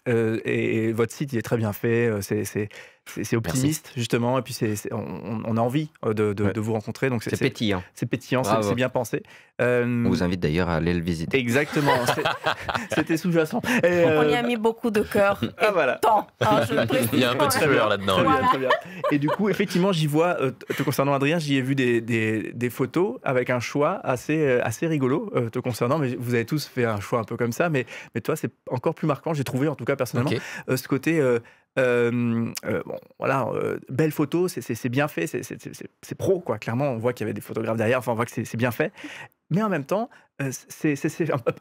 Et votre site, il est très bien fait. C'est optimiste, justement. Et puis, on a envie de vous rencontrer. Donc c'est pétillant. C'est pétillant, c'est bien pensé. On vous invite d'ailleurs à aller le visiter. Exactement. C'était sous-jacent. On y a mis beaucoup de cœur. Ah, voilà. Il y a un peu de sueur là-dedans. Très bien. Et du coup, effectivement, j'y vois, te concernant Adrien, j'y ai vu des photos avec un choix assez rigolo te concernant. Mais vous avez tous fait un choix un peu comme ça. Mais toi, c'est encore plus marquant, j'ai trouvé, en tout cas personnellement, ce côté... belle photo, c'est bien fait, c'est pro, quoi. Clairement, on voit qu'il y avait des photographes derrière, enfin, on voit que c'est bien fait. Mais en même temps, c'est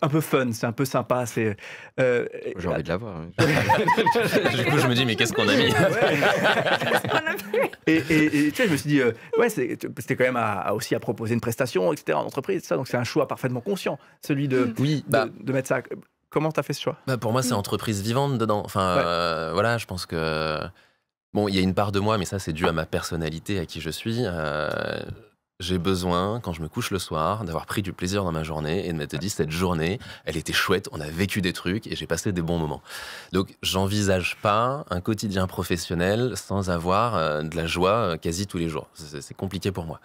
un peu fun, c'est un peu sympa. J'ai envie de la voir. Du coup, je me dis, mais qu'est-ce qu'on a mis? Et tu sais, je me suis dit, c'était quand même aussi à proposer une prestation, etc., en entreprise, ça. Donc c'est un choix parfaitement conscient, celui de mettre ça. Comment tu as fait ce choix? Pour moi, c'est entreprise vivante dedans. Enfin, voilà, je pense que... Bon, il y a une part de moi, mais ça, c'est dû à ma personnalité, à qui je suis. J'ai besoin, quand je me couche le soir, d'avoir pris du plaisir dans ma journée et de m'être dit, cette journée, elle était chouette, on a vécu des trucs et j'ai passé des bons moments. Donc, j'envisage pas un quotidien professionnel sans avoir de la joie quasi tous les jours. C'est compliqué pour moi.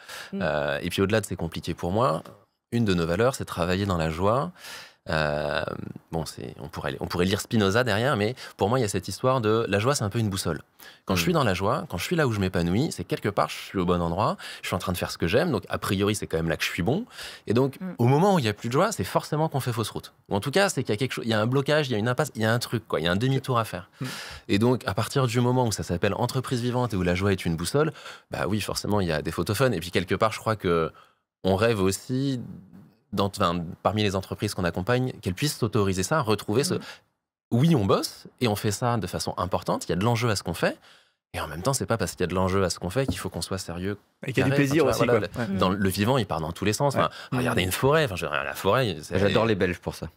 Et puis, au-delà de c'est compliqué pour moi, une de nos valeurs, c'est travailler dans la joie. On pourrait lire Spinoza derrière, mais pour moi, il y a cette histoire de la joie, c'est un peu une boussole. Quand je suis dans la joie, quand je suis là où je m'épanouis, c'est quelque part, je suis au bon endroit, je suis en train de faire ce que j'aime, donc a priori, c'est quand même là que je suis bon. Et donc, au moment où il n'y a plus de joie, c'est forcément qu'on fait fausse route. Ou en tout cas, c'est qu'il y a quelque chose, il y a un blocage, il y a une impasse, il y a un truc, quoi, il y a un demi-tour à faire. Et donc, à partir du moment où ça s'appelle entreprise vivante et où la joie est une boussole, bah oui, forcément, il y a des photophones. Et puis, quelque part, je crois que on rêve aussi... parmi les entreprises qu'on accompagne, qu'elles puissent s'autoriser ça, retrouver ce... Oui, on bosse, et on fait ça de façon importante, il y a de l'enjeu à ce qu'on fait, et en même temps, c'est pas parce qu'il y a de l'enjeu à ce qu'on fait qu'il faut qu'on soit sérieux. Et qu'il y a du plaisir aussi. Voilà, dans le vivant, il part dans tous les sens. Regardez une forêt, la forêt... J'adore les Belges pour ça.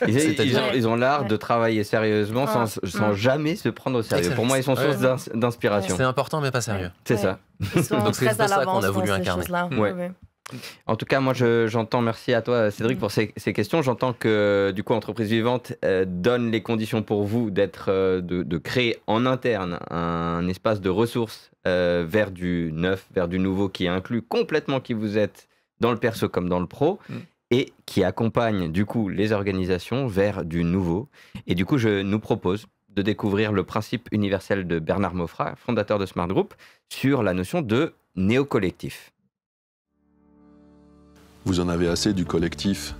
Ils ont l'art de travailler sérieusement sans jamais se prendre au sérieux. Pour moi, ils sont source d'inspiration. C'est important, mais pas sérieux. C'est ça. Donc c'est ça qu'on a voulu incarner. En tout cas, moi, j'entends, merci à toi, Cédric, pour ces questions. J'entends que, du coup, Entreprise Vivante donne les conditions pour vous de créer en interne un espace de ressources vers du neuf, vers du nouveau, qui inclut complètement qui vous êtes dans le perso comme dans le pro, et qui accompagne, du coup, les organisations vers du nouveau. Et du coup, je nous propose de découvrir le principe universel de Bernard Maufra, fondateur de Smart Group, sur la notion de néo-collectif. Vous en avez assez du collectif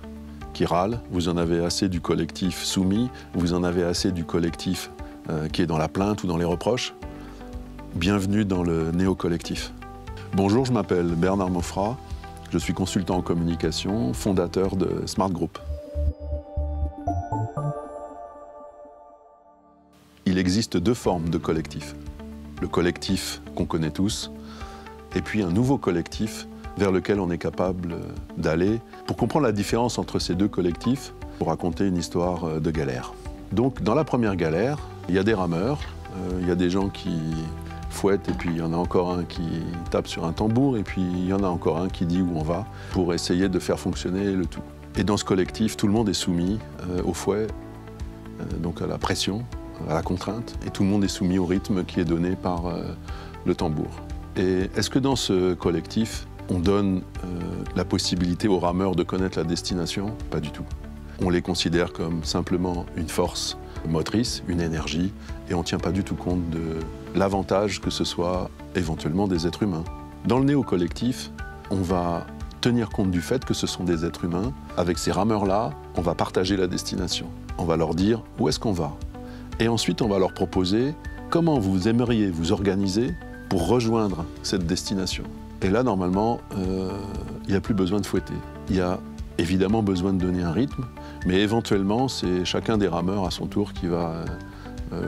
qui râle, vous en avez assez du collectif soumis, vous en avez assez du collectif qui est dans la plainte ou dans les reproches. Bienvenue dans le néo-collectif. Bonjour, je m'appelle Bernard Maufra, je suis consultant en communication, fondateur de Smart Group. Il existe deux formes de collectif. Le collectif qu'on connaît tous, et puis un nouveau collectif vers lequel on est capable d'aller. Pour comprendre la différence entre ces deux collectifs, pour raconter une histoire de galère. Donc, dans la première galère, il y a des rameurs, il y a des gens qui fouettent, et puis il y en a encore un qui tape sur un tambour, et puis il y en a encore un qui dit où on va, pour essayer de faire fonctionner le tout. Et dans ce collectif, tout le monde est soumis au fouet, donc à la pression, à la contrainte, et tout le monde est soumis au rythme qui est donné par le tambour. Et est-ce que dans ce collectif, on donne la possibilité aux rameurs de connaître la destination? Pas du tout. On les considère comme simplement une force motrice, une énergie, et on ne tient pas du tout compte de l'avantage que ce soit éventuellement des êtres humains. Dans le néo-collectif, on va tenir compte du fait que ce sont des êtres humains. Avec ces rameurs-là, on va partager la destination. On va leur dire où est-ce qu'on va. Et ensuite, on va leur proposer comment vous aimeriez vous organiser pour rejoindre cette destination. Et là, normalement, il n'y a plus besoin de fouetter. Il y a évidemment besoin de donner un rythme, mais éventuellement, c'est chacun des rameurs à son tour qui va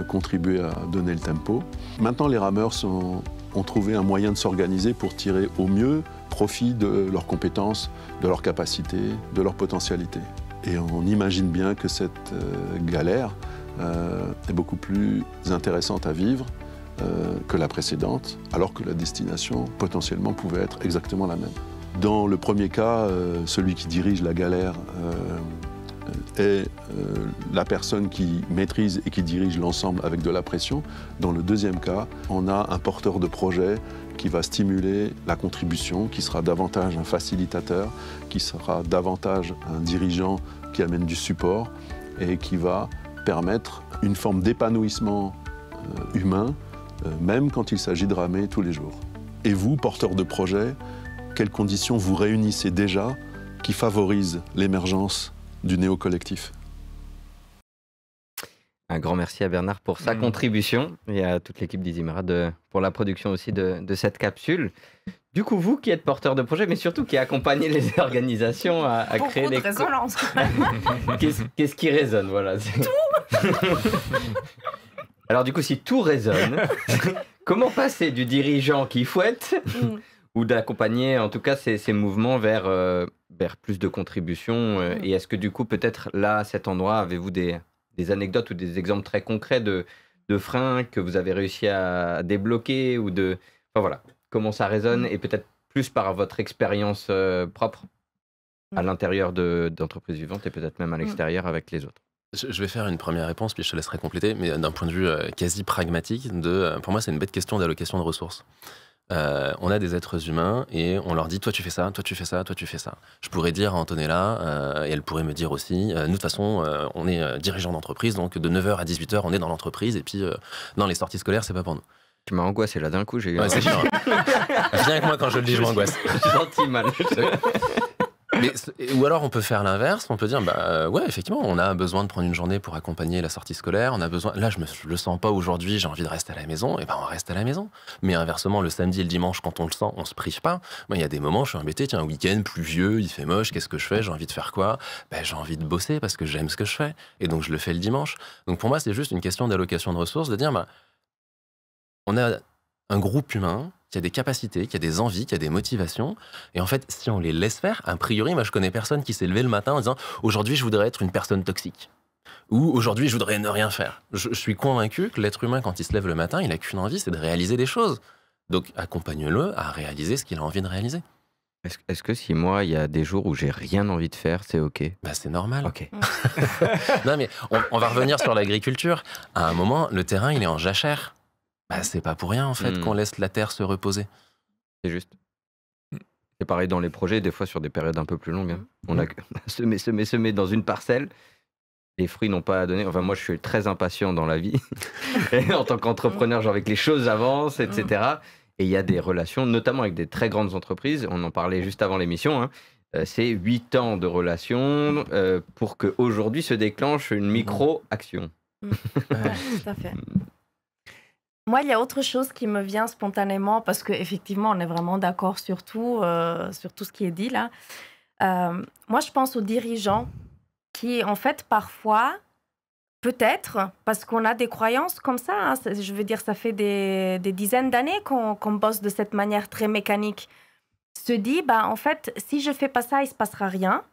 contribuer à donner le tempo. Maintenant, les rameurs ont trouvé un moyen de s'organiser pour tirer au mieux profit de leurs compétences, de leurs capacités, de leurs potentialités. Et on imagine bien que cette galère est beaucoup plus intéressante à vivre que la précédente, alors que la destination potentiellement pouvait être exactement la même. Dans le premier cas, celui qui dirige la galère est la personne qui maîtrise et qui dirige l'ensemble avec de la pression. Dans le deuxième cas, on a un porteur de projet qui va stimuler la contribution, qui sera davantage un facilitateur, qui sera davantage un dirigeant qui amène du support et qui va permettre une forme d'épanouissement humain, même quand il s'agit de ramer tous les jours. Et vous, porteur de projet, quelles conditions vous réunissez déjà qui favorisent l'émergence du néo-collectif? Un grand merci à Bernard pour sa contribution et à toute l'équipe d'Isimera pour la production aussi de cette capsule. Du coup, vous qui êtes porteur de projet, mais surtout qui accompagnez les organisations à créer des... résonance. Qu'est-ce qui résonne, voilà. Tout. Alors du coup, si tout résonne, comment passer du dirigeant qui fouette ou d'accompagner en tout cas ces mouvements vers plus de contributions et est-ce que du coup, peut-être là, à cet endroit, avez-vous des anecdotes ou des exemples très concrets de freins que vous avez réussi à débloquer ou de... Enfin voilà, comment ça résonne et peut-être plus par votre expérience propre à l'intérieur d'entreprises vivantes et peut-être même à l'extérieur avec les autres. Je vais faire une première réponse, puis je te laisserai compléter, mais d'un point de vue quasi pragmatique, pour moi, c'est une bête question d'allocation de ressources. On a des êtres humains et on leur dit toi tu fais ça, toi tu fais ça, toi tu fais ça. Je pourrais dire à Antonella, et elle pourrait me dire aussi, nous de toute façon on est dirigeant d'entreprise, donc de 9h à 18h on est dans l'entreprise et puis non, les sorties scolaires c'est pas pour nous. Tu m'as angoissé là d'un coup, j'ai eu... Ouais, c'est chiant. Viens avec moi quand je le dis, je m'angoisse. Je suis senti mal. Ou alors on peut faire l'inverse, on peut dire ouais effectivement on a besoin de prendre une journée pour accompagner la sortie scolaire, on a besoin, là je le sens pas aujourd'hui, j'ai envie de rester à la maison, et on reste à la maison. Mais inversement le samedi et le dimanche quand on le sent, on se prive pas. Moi il y a des moments je suis embêté, tiens un week-end pluvieux, il fait moche, qu'est-ce que je fais, j'ai envie de faire quoi, j'ai envie de bosser parce que j'aime ce que je fais et donc je le fais le dimanche. Donc pour moi c'est juste une question d'allocation de ressources, de dire on a un groupe humain qui a des capacités, qui a des envies, qui a des motivations. Et en fait, si on les laisse faire, a priori, moi, je connais personne qui s'est levé le matin en disant « Aujourd'hui, je voudrais être une personne toxique ». Ou « Aujourd'hui, je voudrais ne rien faire ». Je suis convaincu que l'être humain, quand il se lève le matin, il n'a qu'une envie, c'est de réaliser des choses. Donc, accompagne-le à réaliser ce qu'il a envie de réaliser. Est-ce que si moi, il y a des jours où j'ai rien envie de faire, c'est OK? C'est normal. OK. Non, mais on va revenir sur l'agriculture. À un moment, le terrain, il est en jachère. C'est pas pour rien, en fait, qu'on laisse la terre se reposer. C'est juste. C'est pareil dans les projets, des fois sur des périodes un peu plus longues. On a semé dans une parcelle. Les fruits n'ont pas à donner. Enfin, moi, je suis très impatient dans la vie. Et en tant qu'entrepreneur, j'ai envie que les choses avancent, etc. Et il y a des relations, notamment avec des très grandes entreprises. On en parlait juste avant l'émission. C'est 8 ans de relations pour qu'aujourd'hui se déclenche une micro-action. Tout à fait. Moi, il y a autre chose qui me vient spontanément, parce qu'effectivement, on est vraiment d'accord sur tout ce qui est dit là. Moi, je pense aux dirigeants qui, en fait, parfois, peut-être, parce qu'on a des croyances comme ça, je veux dire, ça fait des dizaines d'années qu'on bosse de cette manière très mécanique, se dit, en fait, si je fais pas ça, il se passera rien.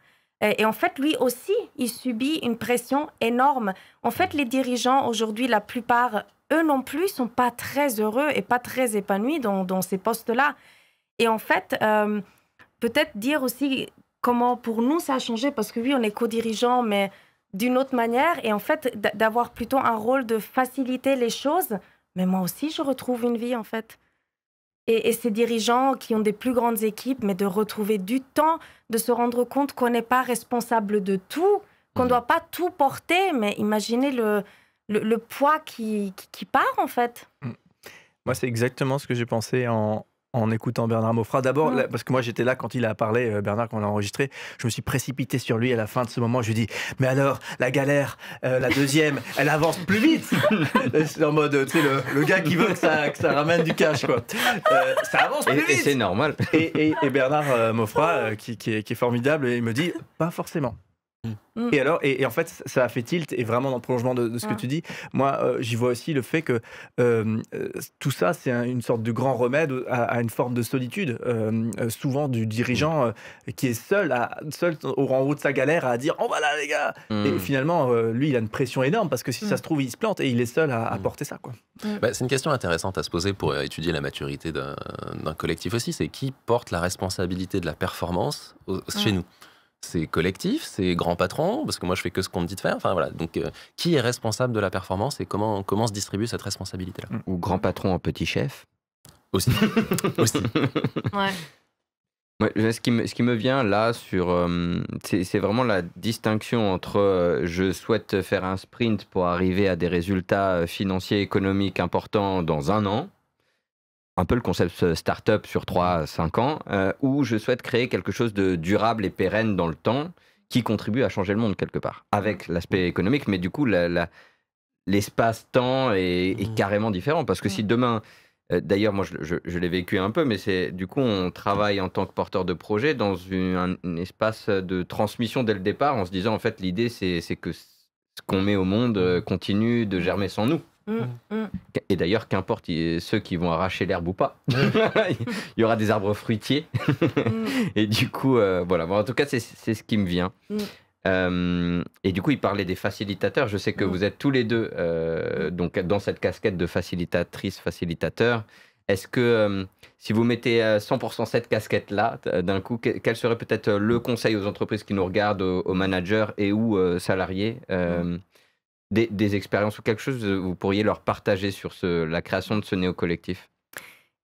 Et en fait, lui aussi, il subit une pression énorme. En fait, les dirigeants, aujourd'hui, la plupart, eux non plus, sont pas très heureux et pas très épanouis dans ces postes-là. Et en fait, peut-être dire aussi comment pour nous ça a changé, parce que oui, on est co-dirigeants, mais d'une autre manière. Et en fait, d'avoir plutôt un rôle de faciliter les choses. Mais moi aussi, je retrouve une vie, en fait. Et ces dirigeants qui ont des plus grandes équipes, mais de retrouver du temps, de se rendre compte qu'on n'est pas responsable de tout, qu'on ne doit pas tout porter, mais imaginez le poids qui part, en fait. Moi, c'est exactement ce que j'ai pensé en en écoutant Bernard Maufra. D'abord, Mm. parce que moi j'étais là quand il a parlé, Bernard, quand on l'a enregistré, je me suis précipité sur lui à la fin de ce moment. Je lui ai dit, mais alors, la galère, la deuxième, elle avance plus vite. C'est en mode, tu sais, le gars qui veut que ça ramène du cash, quoi. Ça avance plus Et vite. c'est normal. Et Bernard Maufra, qui est formidable, il me dit, pas forcément. Mm. Et alors, et en fait, ça a fait tilt, et vraiment dans le prolongement de ce que Mm. tu dis, moi, j'y vois aussi le fait que tout ça, c'est une sorte de grand remède à une forme de solitude, souvent du dirigeant qui est seul en haut de sa galère à dire on va là, les gars. Et finalement, lui, il a une pression énorme parce que si ça se trouve, il se plante et il est seul à porter ça, quoi. Bah, c'est une question intéressante à se poser pour étudier la maturité d'un collectif aussi. C'est qui porte la responsabilité de la performance chez nous? C'est collectif, c'est grand patron, parce que moi je fais que ce qu'on me dit de faire. Enfin voilà. Donc qui est responsable de la performance et comment se distribue cette responsabilité-là? Ou grand patron en petit chef. Aussi. Aussi. Ouais. Ouais, ce qui me vient là c'est vraiment la distinction entre je souhaite faire un sprint pour arriver à des résultats financiers, économiques importants dans 1 an, un peu le concept start-up sur 3-5 ans, où je souhaite créer quelque chose de durable et pérenne dans le temps, qui contribue à changer le monde quelque part, avec l'aspect économique, mais du coup l'espace-temps est carrément différent, parce que si demain, d'ailleurs moi je l'ai vécu un peu, mais c'est du coup on travaille en tant que porteur de projet dans un espace de transmission dès le départ, en se disant en fait l'idée c'est que ce qu'on met au monde continue de germer sans nous. Et d'ailleurs, qu'importe ceux qui vont arracher l'herbe ou pas, il y aura des arbres fruitiers. Et du coup, voilà. Bon, en tout cas, c'est ce qui me vient. Et du coup, il parlait des facilitateurs. Je sais que vous êtes tous les deux donc dans cette casquette de facilitatrice, facilitateur. Est-ce que si vous mettez 100% cette casquette-là, d'un coup, quel serait peut-être le conseil aux entreprises qui nous regardent, aux managers et ou salariés des expériences ou quelque chose que vous pourriez leur partager sur la création de ce néo-collectif?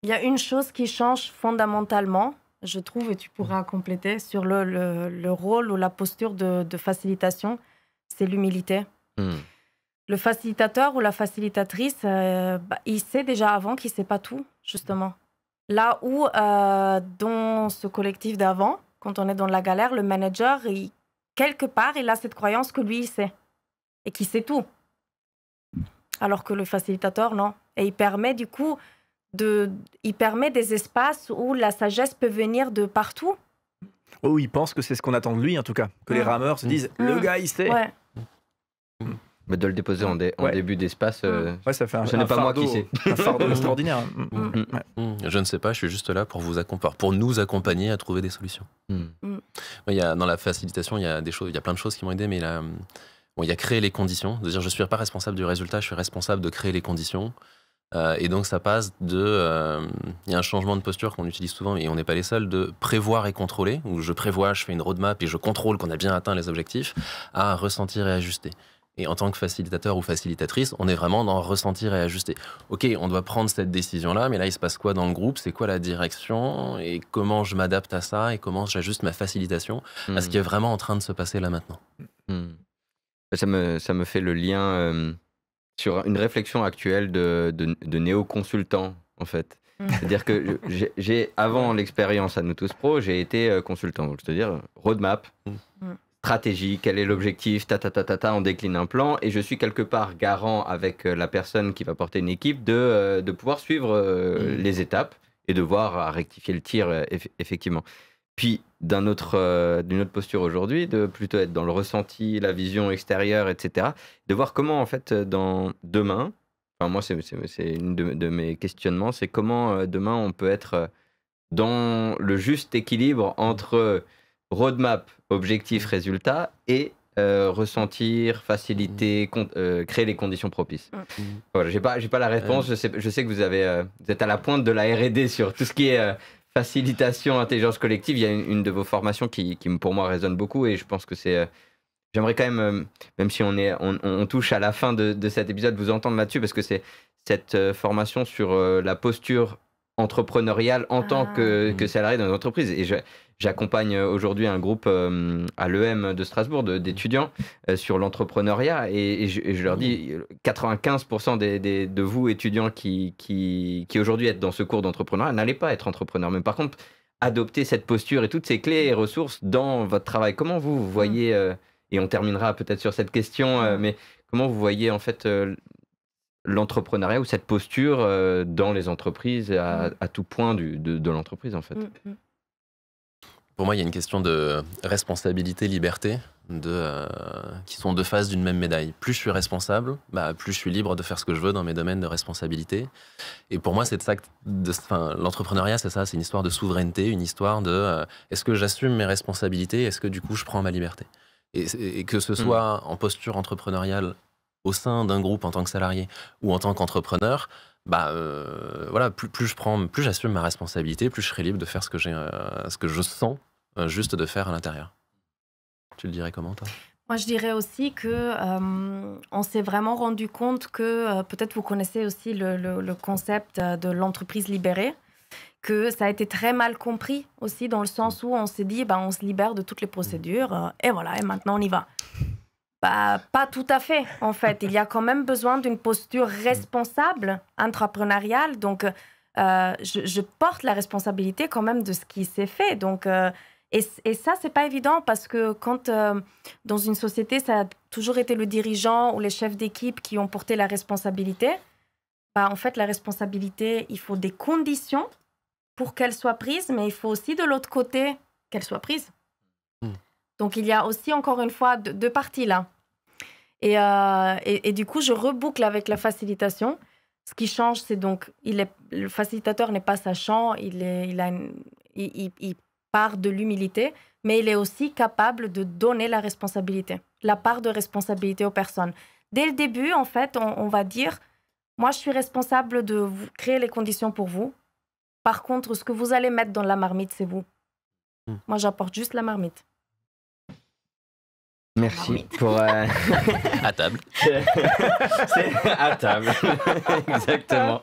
Il y a une chose qui change fondamentalement, je trouve, et tu pourras compléter, sur le rôle ou la posture de facilitation, c'est l'humilité. Le facilitateur ou la facilitatrice, il sait déjà avant qu'il ne sait pas tout, justement. Là où, dans ce collectif d'avant, quand on est dans la galère, le manager, quelque part, il a cette croyance que lui, il sait. Et qui sait tout. Alors que le facilitateur, non. Et il permet du coup, il permet des espaces où la sagesse peut venir de partout. Oh, il pense que c'est ce qu'on attend de lui, en tout cas. Que les rameurs se disent, le gars, il sait. Ouais. Mais de le déposer en début d'espace, Ça fait ce n'est pas moi qui sais. Un fardeau extraordinaire. Je ne sais pas, je suis juste là pour nous accompagner à trouver des solutions. Dans la facilitation, il y a plein de choses qui m'ont aidé, mais là... il y a créer les conditions, de dire je ne suis pas responsable du résultat, je suis responsable de créer les conditions. Et donc ça passe il y a un changement de posture qu'on utilise souvent, et on n'est pas les seuls, de prévoir et contrôler, où je prévois, je fais une roadmap et je contrôle qu'on a bien atteint les objectifs, à ressentir et ajuster. Et en tant que facilitateur ou facilitatrice, on est vraiment dans ressentir et ajuster. Ok, on doit prendre cette décision-là, mais là il se passe quoi dans le groupe? C'est quoi la direction? Et comment je m'adapte à ça? Et comment j'ajuste ma facilitation à ce qui est vraiment en train de se passer là maintenant? Ça me fait le lien sur une réflexion actuelle de néo-consultant, en fait. C'est-à-dire que avant l'expérience à Nous Tous Pro, j'ai été consultant. Donc, c'est-à-dire roadmap, stratégie, quel est l'objectif, on décline un plan, et je suis quelque part garant avec la personne qui va porter une équipe de pouvoir suivre les étapes et de voir à rectifier le tir, effectivement. Puis d'une autre posture aujourd'hui, de plutôt être dans le ressenti, la vision extérieure, etc. De voir comment, en fait, dans demain, enfin moi c'est une de mes questionnements, c'est comment demain on peut être dans le juste équilibre entre roadmap, objectif, résultat, et ressentir, faciliter, créer les conditions propices. Voilà, j'ai pas la réponse, je sais que vous êtes à la pointe de la R&D sur tout ce qui est... facilitation, intelligence collective. Il y a une de vos formations qui pour moi résonne beaucoup, et je pense que c'est... j'aimerais quand même si on touche à la fin de cet épisode, vous entendre là-dessus, parce que c'est cette formation sur la posture entrepreneurial en tant que salarié dans une entreprise. Et j'accompagne aujourd'hui un groupe à l'EM de Strasbourg d'étudiants sur l'entrepreneuriat et je leur dis 95% de vous étudiants qui aujourd'hui êtes dans ce cours d'entrepreneuriat n'allez pas être entrepreneur. Mais par contre, adopter cette posture et toutes ces clés et ressources dans votre travail. Comment vous voyez, et on terminera peut-être sur cette question, mais comment vous voyez en fait l'entrepreneuriat ou cette posture dans les entreprises à tout point de l'entreprise en fait? Pour moi, il y a une question de responsabilité, liberté, qui sont deux faces d'une même médaille. Plus je suis responsable, plus je suis libre de faire ce que je veux dans mes domaines de responsabilité. Et pour moi, c'est de ça l'entrepreneuriat, c'est ça, c'est une histoire de souveraineté, une histoire de est-ce que j'assume mes responsabilités, est-ce que du coup je prends ma liberté. Et que ce soit en posture entrepreneuriale au sein d'un groupe en tant que salarié ou en tant qu'entrepreneur, voilà, plus j'assume ma responsabilité, plus je serai libre de faire ce que je sens juste de faire à l'intérieur. Tu le dirais comment, toi? Moi, je dirais aussi que on s'est vraiment rendu compte que peut-être vous connaissez aussi le concept de l'entreprise libérée, que ça a été très mal compris aussi dans le sens où on s'est dit on se libère de toutes les procédures et voilà, et maintenant on y va. Pas tout à fait, en fait. Il y a quand même besoin d'une posture responsable, entrepreneuriale. Donc, je porte la responsabilité quand même de ce qui s'est fait. Donc, et ça, c'est pas évident parce que quand, dans une société, ça a toujours été le dirigeant ou les chefs d'équipe qui ont porté la responsabilité, en fait, la responsabilité, il faut des conditions pour qu'elle soit prise, mais il faut aussi de l'autre côté qu'elle soit prise. Donc, il y a aussi, encore une fois, deux parties là. Et du coup, je reboucle avec la facilitation. Ce qui change, c'est donc, le facilitateur n'est pas sachant, il part de l'humilité, mais il est aussi capable de donner la responsabilité, la part de responsabilité aux personnes. Dès le début, en fait, on va dire, moi, je suis responsable de vous créer les conditions pour vous. Par contre, ce que vous allez mettre dans la marmite, c'est vous. Moi, j'apporte juste la marmite. Merci pour... À table. C'est à table, exactement.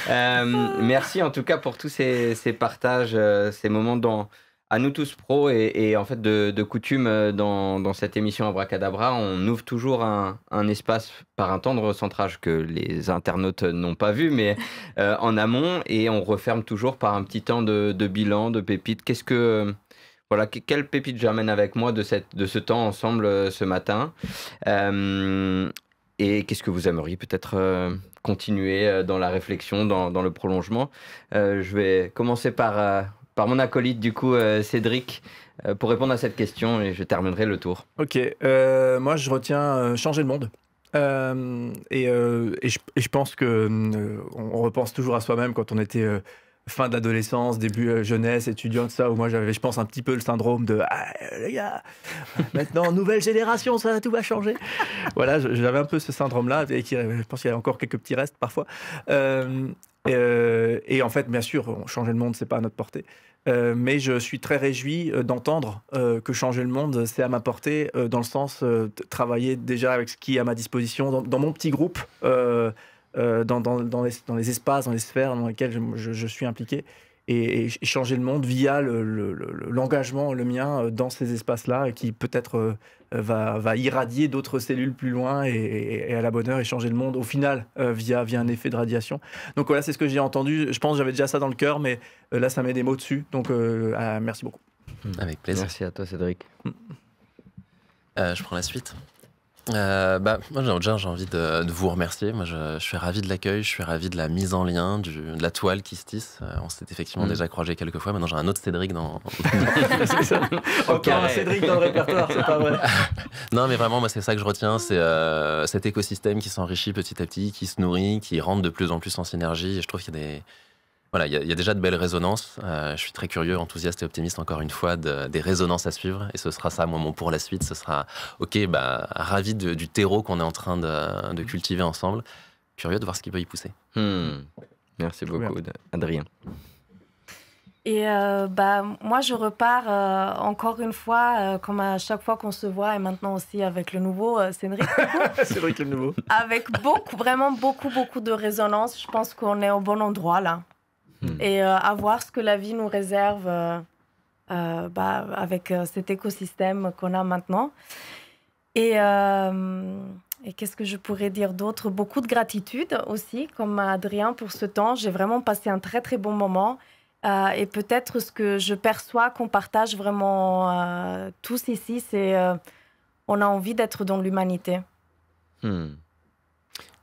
Merci en tout cas pour tous ces partages, ces moments à nous tous pros et en fait de coutume dans cette émission Abracadabra, on ouvre toujours un espace par un temps de recentrage que les internautes n'ont pas vu, mais en amont, et on referme toujours par un petit temps de bilan, de pépites. Voilà, quelle pépite j'amène avec moi de ce temps ensemble ce matin et qu'est-ce que vous aimeriez peut-être continuer dans la réflexion, dans le prolongement. Je vais commencer par mon acolyte du coup, Cédric, pour répondre à cette question et je terminerai le tour. Ok, moi je retiens changer le monde. Et je pense qu'on repense toujours à soi-même quand on était... fin de l'adolescence, début jeunesse, étudiant, tout ça, où moi j'avais, je pense, un petit peu le syndrome de les gars, maintenant, nouvelle génération, tout va changer. Voilà, j'avais un peu ce syndrome-là, et je pense qu'il y a encore quelques petits restes parfois. Et en fait, bien sûr, changer le monde, c'est pas à notre portée. Mais je suis très réjoui d'entendre que changer le monde, c'est à ma portée, dans le sens travailler déjà avec ce qui est à ma disposition, dans mon petit groupe. Dans les espaces, dans les sphères dans lesquelles je suis impliqué et changer le monde via l'engagement, le mien, dans ces espaces-là qui peut-être va irradier d'autres cellules plus loin et à la bonne heure et changer le monde au final via un effet de radiation. Donc voilà, c'est ce que j'ai entendu. Je pense que j'avais déjà ça dans le cœur, mais là, ça met des mots dessus. Donc merci beaucoup. Avec plaisir. Merci à toi, Cédric. Je prends la suite. Moi, j'ai envie de vous remercier. Moi, je suis ravi de l'accueil, je suis ravi de la mise en lien, de la toile qui se tisse. On s'est effectivement déjà croisé quelques fois. Maintenant, j'ai un autre Cédric dans... C'est ça. Encore un Cédric dans le répertoire, c'est pas vrai. Non, mais vraiment, moi, c'est ça que je retiens. C'est cet écosystème qui s'enrichit petit à petit, qui se nourrit, qui rentre de plus en plus en synergie. Et je trouve qu'il y a des... Voilà, il y a déjà de belles résonances. Je suis très curieux, enthousiaste et optimiste, encore une fois, des résonances à suivre. Et ce sera ça, moi, mon pour la suite. Ce sera, ravi du terreau qu'on est en train de cultiver ensemble. Curieux de voir ce qui peut y pousser. Merci beaucoup, Adrien. Et moi, je repars encore une fois, comme à chaque fois qu'on se voit, et maintenant aussi avec le nouveau Cédric. Cédric le nouveau. Avec vraiment beaucoup de résonance. Je pense qu'on est au bon endroit, là. et à voir ce que la vie nous réserve avec cet écosystème qu'on a maintenant. Et qu'est-ce que je pourrais dire d'autre? Beaucoup de gratitude aussi, comme Adrien, pour ce temps. J'ai vraiment passé un très, très bon moment. Et peut-être ce que je perçois qu'on partage vraiment tous ici, c'est on a envie d'être dans l'humanité.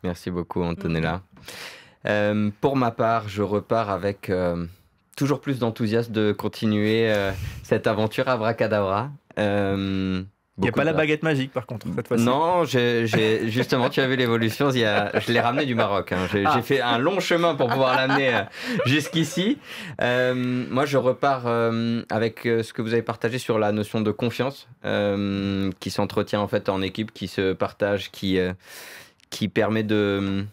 Merci beaucoup, Antonella. Pour ma part, je repars avec toujours plus d'enthousiasme de continuer cette aventure Abracadabra. Il n'y a pas la baguette magique, par contre, cette fois-ci. Non, justement, tu as vu l'évolution. Je l'ai ramené du Maroc. Hein. J'ai fait un long chemin pour pouvoir l'amener jusqu'ici. Moi, je repars avec ce que vous avez partagé sur la notion de confiance qui s'entretient en fait en équipe, qui se partage, qui permet de...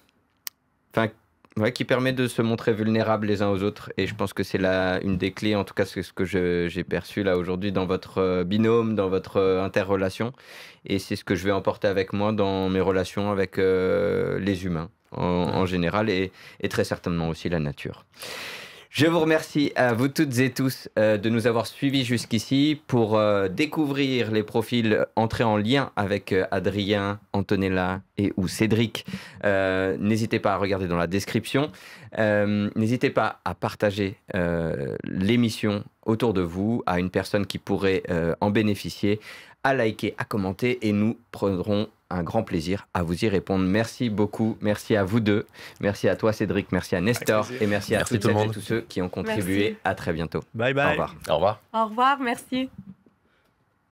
qui permet de se montrer vulnérable les uns aux autres. Et je pense que c'est une des clés, en tout cas c'est ce que j'ai perçu là aujourd'hui dans votre binôme, dans votre interrelation. Et c'est ce que je vais emporter avec moi dans mes relations avec les humains en général et très certainement aussi la nature. Je vous remercie à vous toutes et tous de nous avoir suivis jusqu'ici pour découvrir les profils entrés en lien avec Adrien, Antonella ou Cédric. N'hésitez pas à regarder dans la description. N'hésitez pas à partager l'émission autour de vous à une personne qui pourrait en bénéficier, à liker, à commenter et nous prendrons un grand plaisir à vous y répondre. Merci beaucoup, merci à vous deux, merci à toi Cédric, merci à Nestor et merci à toutes celles et tous ceux qui ont contribué. Merci. À très bientôt. Bye bye. Au revoir. Au revoir. Au revoir, merci.